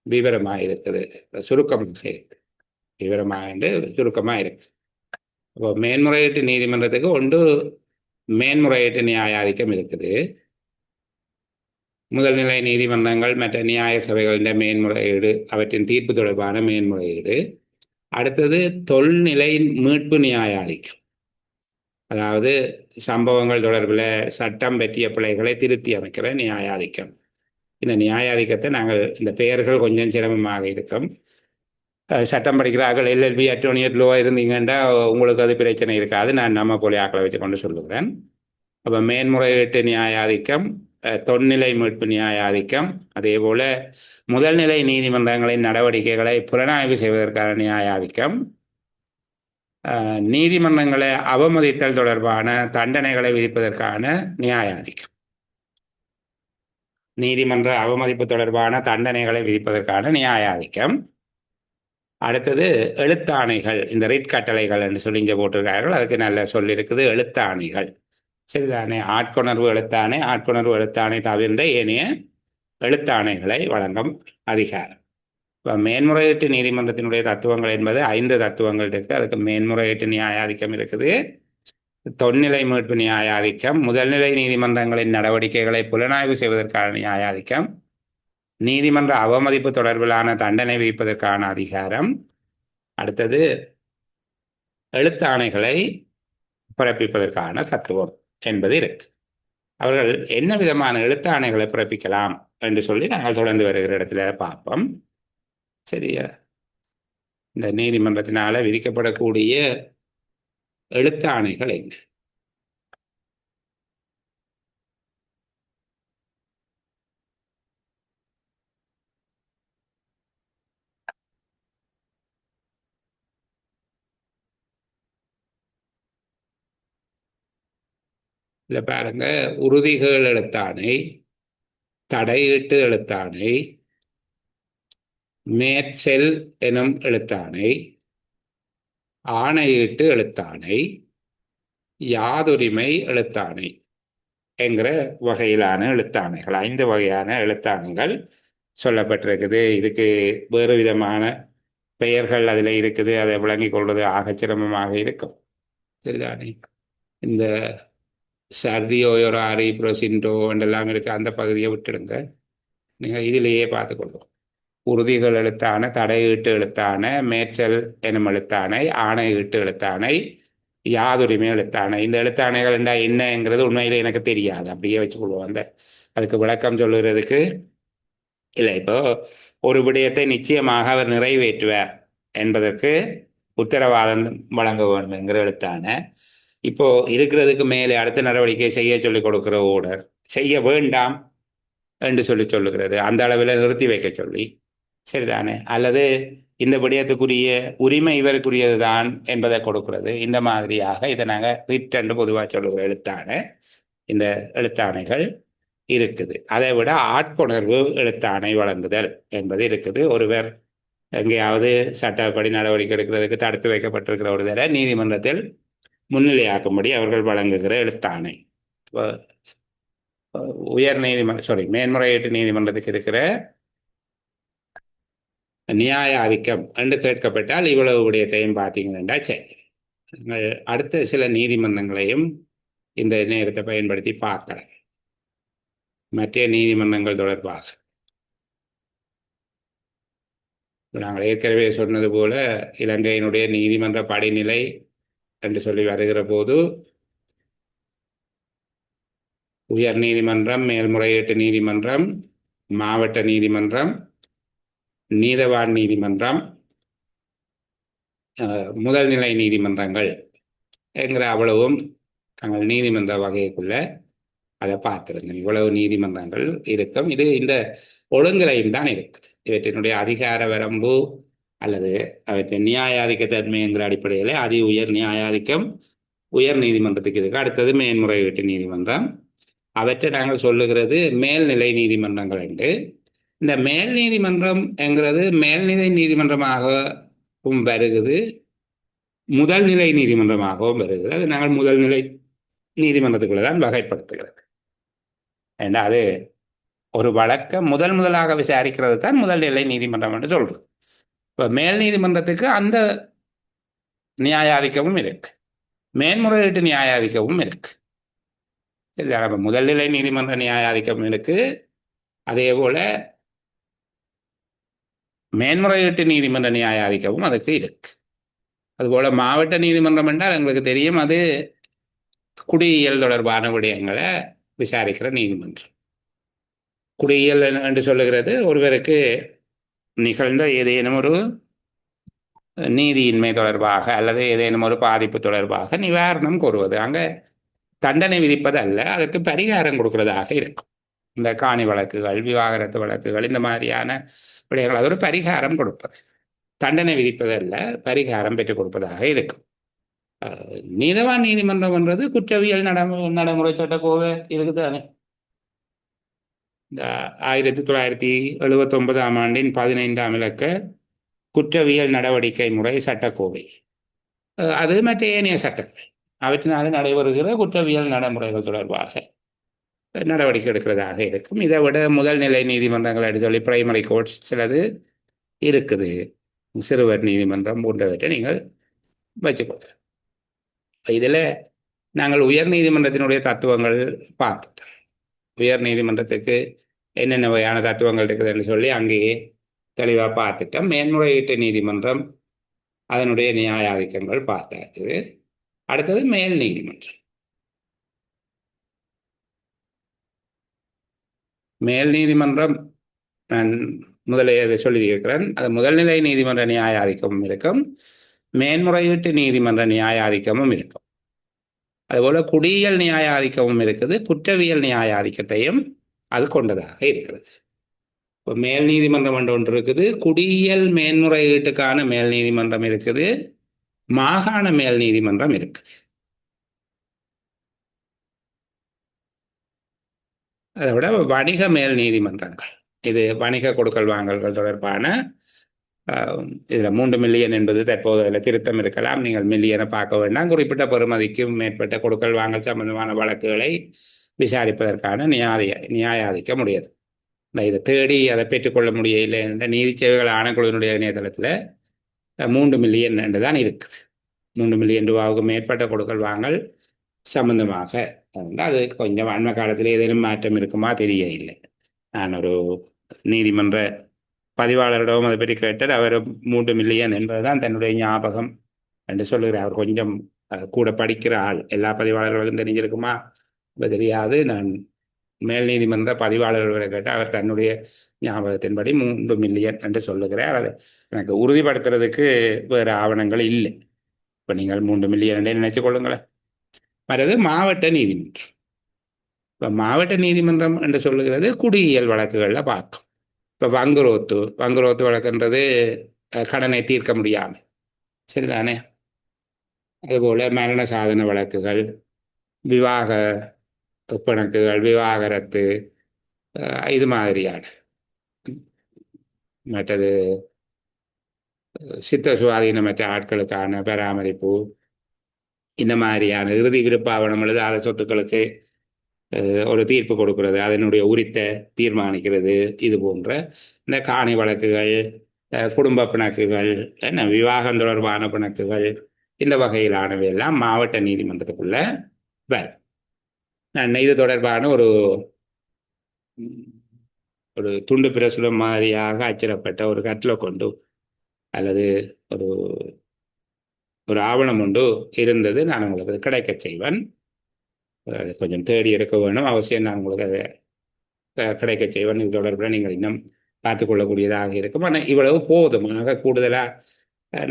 விவரமாக இருக்குது, சுருக்கமாக இருக்கு. விவரமாக சுருக்கமாக இருக்கு. அப்போ மேன்முறையீட்டு நீதிமன்றத்துக்கு ஒன்று மேன்முறையீட்டு நியாயாதிக்கம் இருக்குது. முதல்நிலை நீதிமன்றங்கள் மற்ற நியாய சபைகளின் மேன்முறையீடு, அவற்றின் தீர்ப்பு தொடர்பான மேன்முறையீடு. அடுத்தது தொல்நிலை மீட்பு நியாயாதிக்கம், அதாவது சம்பவங்கள் தொடர்பில் சட்டம் பற்றிய பிழைகளை திருத்தி அமைக்கிற நியாயாதிக்கம். இந்த நியாயாதிக்கத்தை நாங்கள் இந்த பெயர்கள் கொஞ்சம் சிரமமாக இருக்கும். சட்டம் படிக்கிறார்கள், எல்எல்பி அட்டோர்னி லோ இருந்தீங்கன்னா உங்களுக்கு அது பிரச்சனை இருக்காது. நான் நம்ம போலி ஆக்களை வச்சு கொண்டு சொல்லுகிறேன். அப்போ மேன்முறையீட்டு நியாயாதிக்கம், தொன்னிலை மீட்பு நியாயாதிக்கம், அதே போல முதல்நிலை நீதிமன்றங்களின் நடவடிக்கைகளை புலனாய்வு செய்வதற்கான நியாயாதிக்கம், நீதிமன்றங்களை அவமதித்தல் தொடர்பான தண்டனைகளை விதிப்பதற்கான நியாயாதிக்கம், நீதிமன்ற அவமதிப்பு தொடர்பான தண்டனைகளை விதிப்பதற்கான நியாயாதிக்கம். அடுத்தது எழுத்தாணைகள், இந்த ரிட் கட்டளைகள் என்று சொல்லி இங்கே போட்டிருக்கார்கள். அதுக்கு நல்ல சொல்லியிருக்குது, எழுத்தாணைகள். சரிதானே? ஆட்கொணர்வு எழுத்தாணை, ஆட்கொணர்வு எழுத்தாணை தவிர்ந்த ஏனைய எழுத்தாணைகளை வழங்கும் அதிகாரம். இப்போ மேன்முறையீட்டு நீதிமன்றத்தினுடைய தத்துவங்கள் என்பது 5 தத்துவங்கள் இருக்கு. அதுக்கு மேன்முறையீட்டு நியாயாதிக்கம் இருக்குது, தொன்னிலை மீட்பு நியாயாதிக்கம், முதல்நிலை நீதிமன்றங்களின் நடவடிக்கைகளை புலனாய்வு செய்வதற்கான நியாயாதிக்கம், நீதிமன்ற அவமதிப்பு தொடர்பிலான தண்டனை விதிப்பதற்கான அதிகாரம், அடுத்தது எழுத்தாணைகளை பிறப்பிப்பதற்கான தத்துவம் என்பது இருக்கு. அவர்கள் என்ன விதமான எழுத்தாணைகளை பிறப்பிக்கலாம் என்று சொல்லி நாங்கள் தொடர்ந்து வருகிற இடத்துல பார்ப்போம். சரியா? இந்த நீதிமன்றத்தினால விதிக்கப்படக்கூடிய எழுத்தாணைகள் என்ன? இல்லை பாருங்க, உறுதிகள் எழுத்தாணை, தடையீட்டு எழுத்தாணை, மேற்செல் எனும் எழுத்தாணை, ஆணையீட்டு எழுத்தாணை, யாதுரிமை எழுத்தாணை என்கிற வகையிலான எழுத்தாணைகள், 5 வகையான எழுத்தாணைகள் சொல்லப்பட்டிருக்குது. இதுக்கு வேறு விதமான பெயர்கள் அதில் இருக்குது. அதை விளங்கிக் கொள்வது ஆகச்சிரமமாக இருக்கும். சரிதானே? இந்த சர்ரியோயோராரி புரோசின்டோ என்றெல்லாம் இருக்கு, அந்த பகுதியை விட்டுடுங்க. நீங்கள் இதிலேயே பார்த்துக்கொள்ளும். உறுதிகள் எழுத்தான, தடையீட்டு எழுத்தான, மேய்ச்சல் எனும் எழுத்தாணை, ஆணையீட்டு எழுத்தாணை, யாதுரிமை எழுத்தாணை. இந்த எழுத்தாணைகள் என்னங்கிறது உண்மையிலே எனக்கு தெரியாது, அப்படியே வச்சுக்கொள்வோம். அதுக்கு விளக்கம் சொல்லுறதுக்கு இல்லை. இப்போ ஒரு விடயத்தை நிச்சயமாக அவர் நிறைவேற்றுவார் என்பதற்கு உத்தரவாதம் வழங்க வேண்டும் என்கிற எழுத்தான, இப்போ இருக்கிறதுக்கு மேலே அடுத்த நடவடிக்கை செய்ய சொல்லி கொடுக்கிற ஓர்டர், செய்ய வேண்டாம் என்று சொல்லுகிறது, அந்த அளவில் நிறுத்தி வைக்க சொல்லி. சரிதானே? அல்லது இந்த விடயத்துக்குரிய உரிமை இவருக்குரியது தான் என்பதை கொடுக்கிறது. இந்த மாதிரியாக இதை நாங்கள் ரிட் என்று பொதுவாக சொல்லுகிற எழுத்தான இந்த எழுத்தாணைகள் இருக்குது. அதை விட ஆட்கொணர்வு எழுத்தாணை வழங்குதல் என்பது இருக்குது. ஒருவர் எங்கேயாவது சட்டப்படி நடவடிக்கை எடுக்கிறதுக்கு தடுத்து வைக்கப்பட்டிருக்கிற ஒருவரை நீதிமன்றத்தில் முன்னிலையாக்கும்படி அவர்கள் வழங்குகிற எழுத்தாணை. உயர் நீதிமன்றம் மேன்முறையீட்டு நீதிமன்றத்துக்கு இருக்கிற நியாய ஆதிக்கம் என்று கேட்கப்பட்டால் இவ்வளவு விடயத்தையும் பார்த்தீங்கன்னா சரி. நாங்கள் அடுத்த சில நீதிமன்றங்களையும் இந்த நேரத்தை பயன்படுத்தி பார்க்கலாம். மற்ற நீதிமன்றங்கள் தொடர்பாக நாங்கள் ஏற்கனவே சொன்னது போல இலங்கையினுடைய நீதிமன்ற படிநிலை என்று சொல்லி வருகிற போது உயர் நீதிமன்றம், மேல்முறையீட்டு நீதிமன்றம், மாவட்ட நீதிமன்றம், நீதவான் நீதிமன்றம், முதல்நிலை நீதிமன்றங்கள் என்கிற அவ்வளவும் நாங்கள் நீதிமன்ற வகைக்குள்ள அதை பார்த்திருந்தோம். இவ்வளவு நீதிமன்றங்கள் இருக்கும். இது இந்த ஒழுங்கிலையும் தான் இருக்குது. இவற்றினுடைய அதிகார வரம்பு அல்லது அவற்றின் நியாயாதிக்க தன்மை என்கிற அடிப்படையில் அதி உயர் நியாயாதிக்கம் உயர் நீதிமன்றத்துக்கு இருக்கு. அடுத்தது மேன்முறையீட்டு நீதிமன்றம். அவற்றை நாங்கள் சொல்லுகிறது மேல்நிலை நீதிமன்றங்கள் என்று. இந்த மேல் நீதிமன்றம் என்கிறது மேல்நிலை நீதிமன்றமாகவும் வருகிறது, முதல்நிலை நீதிமன்றமாகவும் வருகிறது. அது நாங்கள் முதல்நிலை நீதிமன்றத்துக்குள்ள தான் வகைப்படுத்துகிறது. ஏன்னா அது ஒரு வழக்கை முதலாக விசாரிக்கிறது தான் முதல்நிலை நீதிமன்றம் என்று சொல்றது. இப்போ மேல் நீதிமன்றத்துக்கு அந்த நியாயாதிக்கமும் இருக்கு, மேன்முறையீட்டு நியாயாதிக்கமும் இருக்கு. முதல்நிலை நீதிமன்ற நியாயாதிக்கம் இருக்கு, அதே போல மேன்முறையீட்டு நீதிமன்ற நியாயாதிக்கமும் அதுக்கு இருக்கு. அதுபோல மாவட்ட நீதிமன்றம் என்றால் எங்களுக்கு தெரியும், அது குடியியல் தொடர்பான விடயங்களை விசாரிக்கிற நீதிமன்றம். குடியியல் என்று சொல்லுகிறது ஒருவருக்கு நிகழ்ந்த ஏதேனும் ஒரு நீதியின்மை தொடர்பாக அல்லது ஏதேனும் ஒரு பாதிப்பு தொடர்பாக நிவாரணம் கோருவது. அங்கே தண்டனை விதிப்பது அல்ல, அதற்கு பரிகாரம் கொடுக்கிறதாக இருக்கும். இந்த காணி வழக்குகள், விவாகரத்து வழக்குகள், இந்த மாதிரியான விடயங்கள் அது ஒரு பரிகாரம் கொடுப்பது, தண்டனை விதிப்பது அல்ல, பரிகாரம் பெற்றுக் கொடுப்பதாக இருக்கும். நீதவான் நீதிமன்றம் என்றது குற்றவியல் நடைமுறை சட்டக்கோவை இருக்குதானே. இந்த 1979ஆம் ஆண்டின் 15ஆம் இலக்க குற்றவியல் நடவடிக்கை முறை சட்டக்கோவை, அது மற்ற ஏனைய சட்டங்கள் அவற்றினால நடைபெறுகிற குற்றவியல் நடைமுறைகள் தொடர்பாக நடவடிக்கை எடுக்கிறதாக இருக்கும். இதை விட முதல்நிலை நீதிமன்றங்கள் என்று சொல்லி பிரைமரி கோர்ட்ஸ் சிலது இருக்குது, சிறுவர் நீதிமன்றம் போன்றவற்றை நீங்கள் வச்சுக்கொள்ள. இதில் நாங்கள் உயர் நீதிமன்றத்தினுடைய தத்துவங்கள் பார்த்துட்டோம். உயர் நீதிமன்றத்துக்கு என்னென்ன வகையான தத்துவங்கள் இருக்குதுன்னு சொல்லி அங்கேயே தெளிவாக பார்த்துட்டோம். மேன்முறையீட்டு நீதிமன்றம் அதனுடைய நியாயாதிக்கங்கள் பார்த்தாச்சு. அடுத்தது மேல் நீதிமன்றம். மேல் நீதிமன்றம் நான் முதலே அதை சொல்லியிருக்கிறேன், அது முதல்நிலை நீதிமன்ற நியாயாதிக்கமும் இருக்கும், மேன்முறையீட்டு நீதிமன்ற நியாயாதிக்கமும் இருக்கும். அதுபோல குடியியல் நியாயாதிக்கமும் இருக்குது, குற்றவியல் நியாயாதிக்கத்தையும் அது கொண்டதாக இருக்கிறது. இப்போ மேல் நீதிமன்றம் ஒன்று இருக்குது, குடியியல் மேன்முறையீட்டுக்கான மேல் நீதிமன்றம் இருக்குது, மாகாண மேல் நீதிமன்றம் இருக்குது. அதை விட வணிக மேல் நீதிமன்றங்கள், இது வணிக கொடுக்கல் வாங்கல்கள் தொடர்பான இதில் 3 மில்லியன் என்பது தற்போது அதில் திருத்தம் இருக்கலாம், நீங்கள் மில்லியனை பார்க்க வேண்டாம். குறிப்பிட்ட பெறுமதிக்கும் மேற்பட்ட கொடுக்கல் வாங்கல் சம்பந்தமான வழக்குகளை விசாரிப்பதற்கான நியாயாதிக்க முடியாது. இதை தேடி அதை பெற்றுக்கொள்ள முடியலை என்ற நீதி சேவைகள் ஆணைக்குழுவினுடைய இணையதளத்தில் 3 மில்லியன் என்று தான் இருக்குது. 3 மில்லியன் ரூபாவுக்கு மேற்பட்ட கொடுக்கல் வாங்கல் சம்பந்தமாக. அது கொஞ்சம் அண்மை காலத்தில் ஏதேனும் மாற்றம் இருக்குமா தெரிய இல்லை. நான் ஒரு நீதிமன்ற பதிவாளரிடம் அதை பற்றி கேட்டார். அவர் 3 மில்லியன் என்பதுதான் தன்னுடைய ஞாபகம் என்று சொல்லுகிறார். அவர் கொஞ்சம் கூட படிக்கிற ஆள், எல்லா பதிவாளர்களுக்கும் தெரிஞ்சிருக்குமா தெரியாது. நான் மேல் நீதிமன்ற பதிவாளர்களை கேட்டால் அவர் தன்னுடைய ஞாபகத்தின்படி 3 மில்லியன் என்று சொல்லுகிறார். அதை எனக்கு உறுதிப்படுத்துறதுக்கு வேறு ஆவணங்கள் இல்லை. இப்போ நீங்கள் 3 மில்லியன் என்று நினைச்சு கொள்ளுங்களேன். மற்றது மாவட்ட நீதிமன்றம். இப்போ மாவட்ட நீதிமன்றம் என்று சொல்லுகிறது குடியியல் வழக்குகளில் பார்க்கும். இப்போ வங்குரோத்து வழக்குன்றது கடனை தீர்க்க முடியாமல், சரிதானே. அதுபோல் மரண சாதன வழக்குகள், விவாக பிணக்குகள், விவாகரத்து, இது மாதிரியான. மற்றது சித்த சுவாதீனமற்ற ஆட்களுக்கான பராமரிப்பு, இந்த மாதிரியான இறுதி விருப்பாவணம் எழுதாத சொத்துக்களுக்கு ஒரு தீர்ப்பு கொடுக்கிறது, அதனுடைய உரித்தை தீர்மானிக்கிறது. இது போன்ற இந்த காணி வழக்குகள், குடும்ப பிணக்குகள், என்ன விவாகம் தொடர்பான பிணக்குகள், இந்த வகையிலானவை எல்லாம் மாவட்ட நீதிமன்றத்துக்குள்ள வரும். நான் இது தொடர்பான ஒரு துண்டு பிரசுரம் மாதிரியாக அச்சிடப்பட்ட ஒரு கட்டில கொண்டு அல்லது ஒரு ஒரு ஆவணம் ஒன்று இருந்தது. நான் உங்களுக்கு கிடைக்க செய்வேன். அதை கொஞ்சம் தேடி எடுக்க வேணும். அவசியம் நான் உங்களுக்கு அதை கிடைக்க செய்வேன். இது தொடர்பில் நீங்கள் இன்னும் பார்த்துக்கொள்ளக்கூடியதாக இருக்கும். ஆனால் இவ்வளவு போதுமாக கூடுதலாக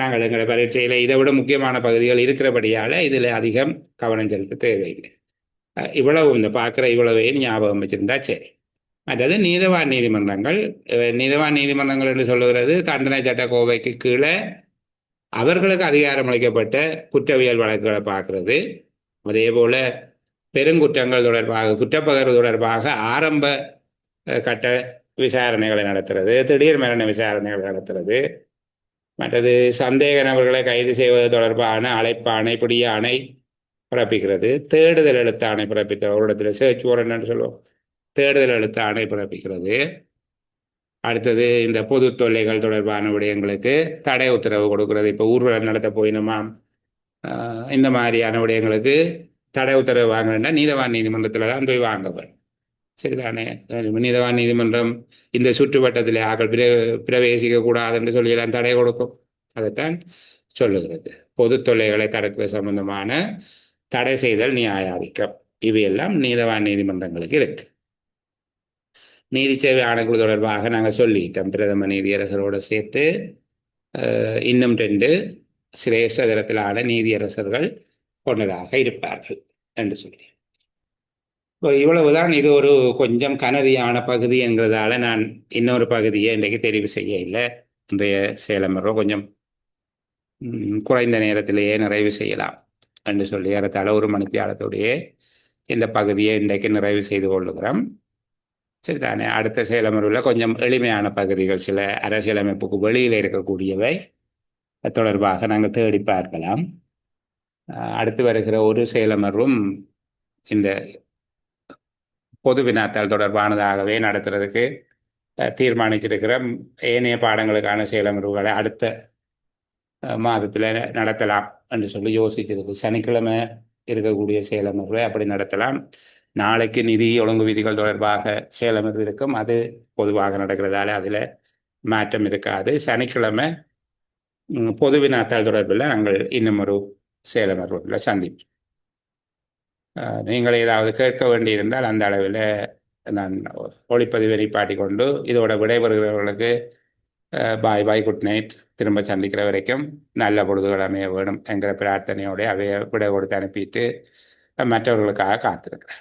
நாங்கள் எங்களை பரீட்சையில் இதை விட முக்கியமான பகுதிகள் இருக்கிறபடியால் இதில் அதிகம் கவனம் செலுத்த தேவையில்லை. இவ்வளவு இந்த பார்க்குற இவ்வளவையும் ஞாபகம் வச்சிருந்தா சரி. மற்றது நீதவான் நீதிமன்றங்கள். நீதவான் நீதிமன்றங்கள் என்று சொல்லுகிறது தண்டனை சட்ட கோவைக்கு கீழே அவர்களுக்கு அதிகாரம் அளிக்கப்பட்ட குற்றவியல் வழக்குகளை பார்க்கிறது. அதே போல பெருங்குற்றங்கள் தொடர்பாக குற்றப்பகர்வு தொடர்பாக ஆரம்ப கட்ட விசாரணைகளை நடத்துறது, திடீர் மரண விசாரணைகளை நடத்துறது, மற்றது சந்தேக நபர்களை கைது செய்வது தொடர்பான அழைப்பாணை பிடியாணை பிறப்பிக்கிறது, தேடுதல் எழுத்து ஆணை பிறப்பிக்கிறது. ஒரு இடத்துல சர்ச் வாரண்ட் என்று சொல்லுவோம், தேடுதல் எழுத்து ஆணை பிறப்பிக்கிறது. அடுத்தது இந்த பொது தொல்லைகள் தொடர்பான விடயங்களுக்கு தடை உத்தரவு கொடுக்கிறது. இப்போ ஊர்வலம் நடத்த போயினுமா இந்த மாதிரியான விடயங்களுக்கு தடை உத்தரவு வாங்கினா நீதவான் நீதிமன்றத்தில் தான் போய் வாங்கப்படும். சரிதானே? நீதவான் நீதிமன்றம் இந்த சுற்றுவட்டத்தில் ஆக்கள் பிரவேசிக்க கூடாது என்று சொல்லி எல்லாம் தடை கொடுக்கும். அதைத்தான் சொல்லுகிறது. பொது தொல்லைகளை தடுக்க சம்பந்தமான தடை செய்தல் நியாயாதிக்கம் இவையெல்லாம் நீதவான் நீதிமன்றங்களுக்கு இருக்கு. நீதி சேவை ஆணைக்குழு தொடர்பாக நாங்கள் சொல்லிட்டோம். பிரதம நீதியரசரோடு சேர்த்து இன்னும் 2 சிரேஷ்ட தரத்திலான நீதியரசர்கள் கொண்டதாக இருப்பார்கள் என்று சொல்லி. இப்போ இவ்வளவுதான். இது ஒரு கொஞ்சம் கனதியான பகுதி என்கிறதால நான் இன்னொரு பகுதியை இன்றைக்கு தெரிவு செய்ய இல்லை. இன்றைய சேலமரோ கொஞ்சம் குறைந்த நேரத்திலேயே நிறைவு செய்யலாம் என்று சொல்லி ஏறத்தாழ 1 மணித்தியாலத்தோடையே இந்த பகுதியை இன்றைக்கு நிறைவு செய்து கொள்ளுகிறோம். சரிதானே? அடுத்த சேலமருவில் கொஞ்சம் எளிமையான பகுதிகள், சில அரசியலமைப்புக்கு வெளியில் இருக்கக்கூடியவை தொடர்பாக நாங்கள் தேடி பார்க்கலாம். அடுத்து வருகிற ஒரு சேலமர்வும் இந்த பொது வினாத்தாள் தொடர்பானதாகவே நடத்துறதுக்கு தீர்மானிச்சிருக்கிற ஏனைய பாடங்களுக்கான சேலமர்வுகளை அடுத்த மாதத்தில் நடத்தலாம் என்று சொல்லி யோசிக்கிறது. சனிக்கிழமை இருக்கக்கூடிய சேலமர்வை அப்படி நடத்தலாம். நாளைக்கு நிதி ஒழுங்கு விதிகள் தொடர்பாக சேலமர்வு இருக்கும். அது பொதுவாக நடக்கிறதால அதில் மாற்றம் இருக்காது. சனிக்கிழமை பொது வினாத்தாள் தொடர்பில் நாங்கள் இன்னும் ஒரு சேலமர்வில் சந்திப்போம். நீங்கள் ஏதாவது கேட்க வேண்டியிருந்தால் அந்த அளவில் நான் ஒளிப்பதிவை நிப்பாட்டி கொண்டு இதோட விடைபெறுகிறவர்களுக்கு பாய் பாய், குட் நைட். திரும்ப சந்திக்கிற வரைக்கும் நல்ல பொழுதுகள் அமைய வேணும் என்கிற பிரார்த்தனையோடு அவைய விடை கொடுத்து அனுப்பிட்டு மற்றவர்களுக்காக காத்திருக்கிறேன்.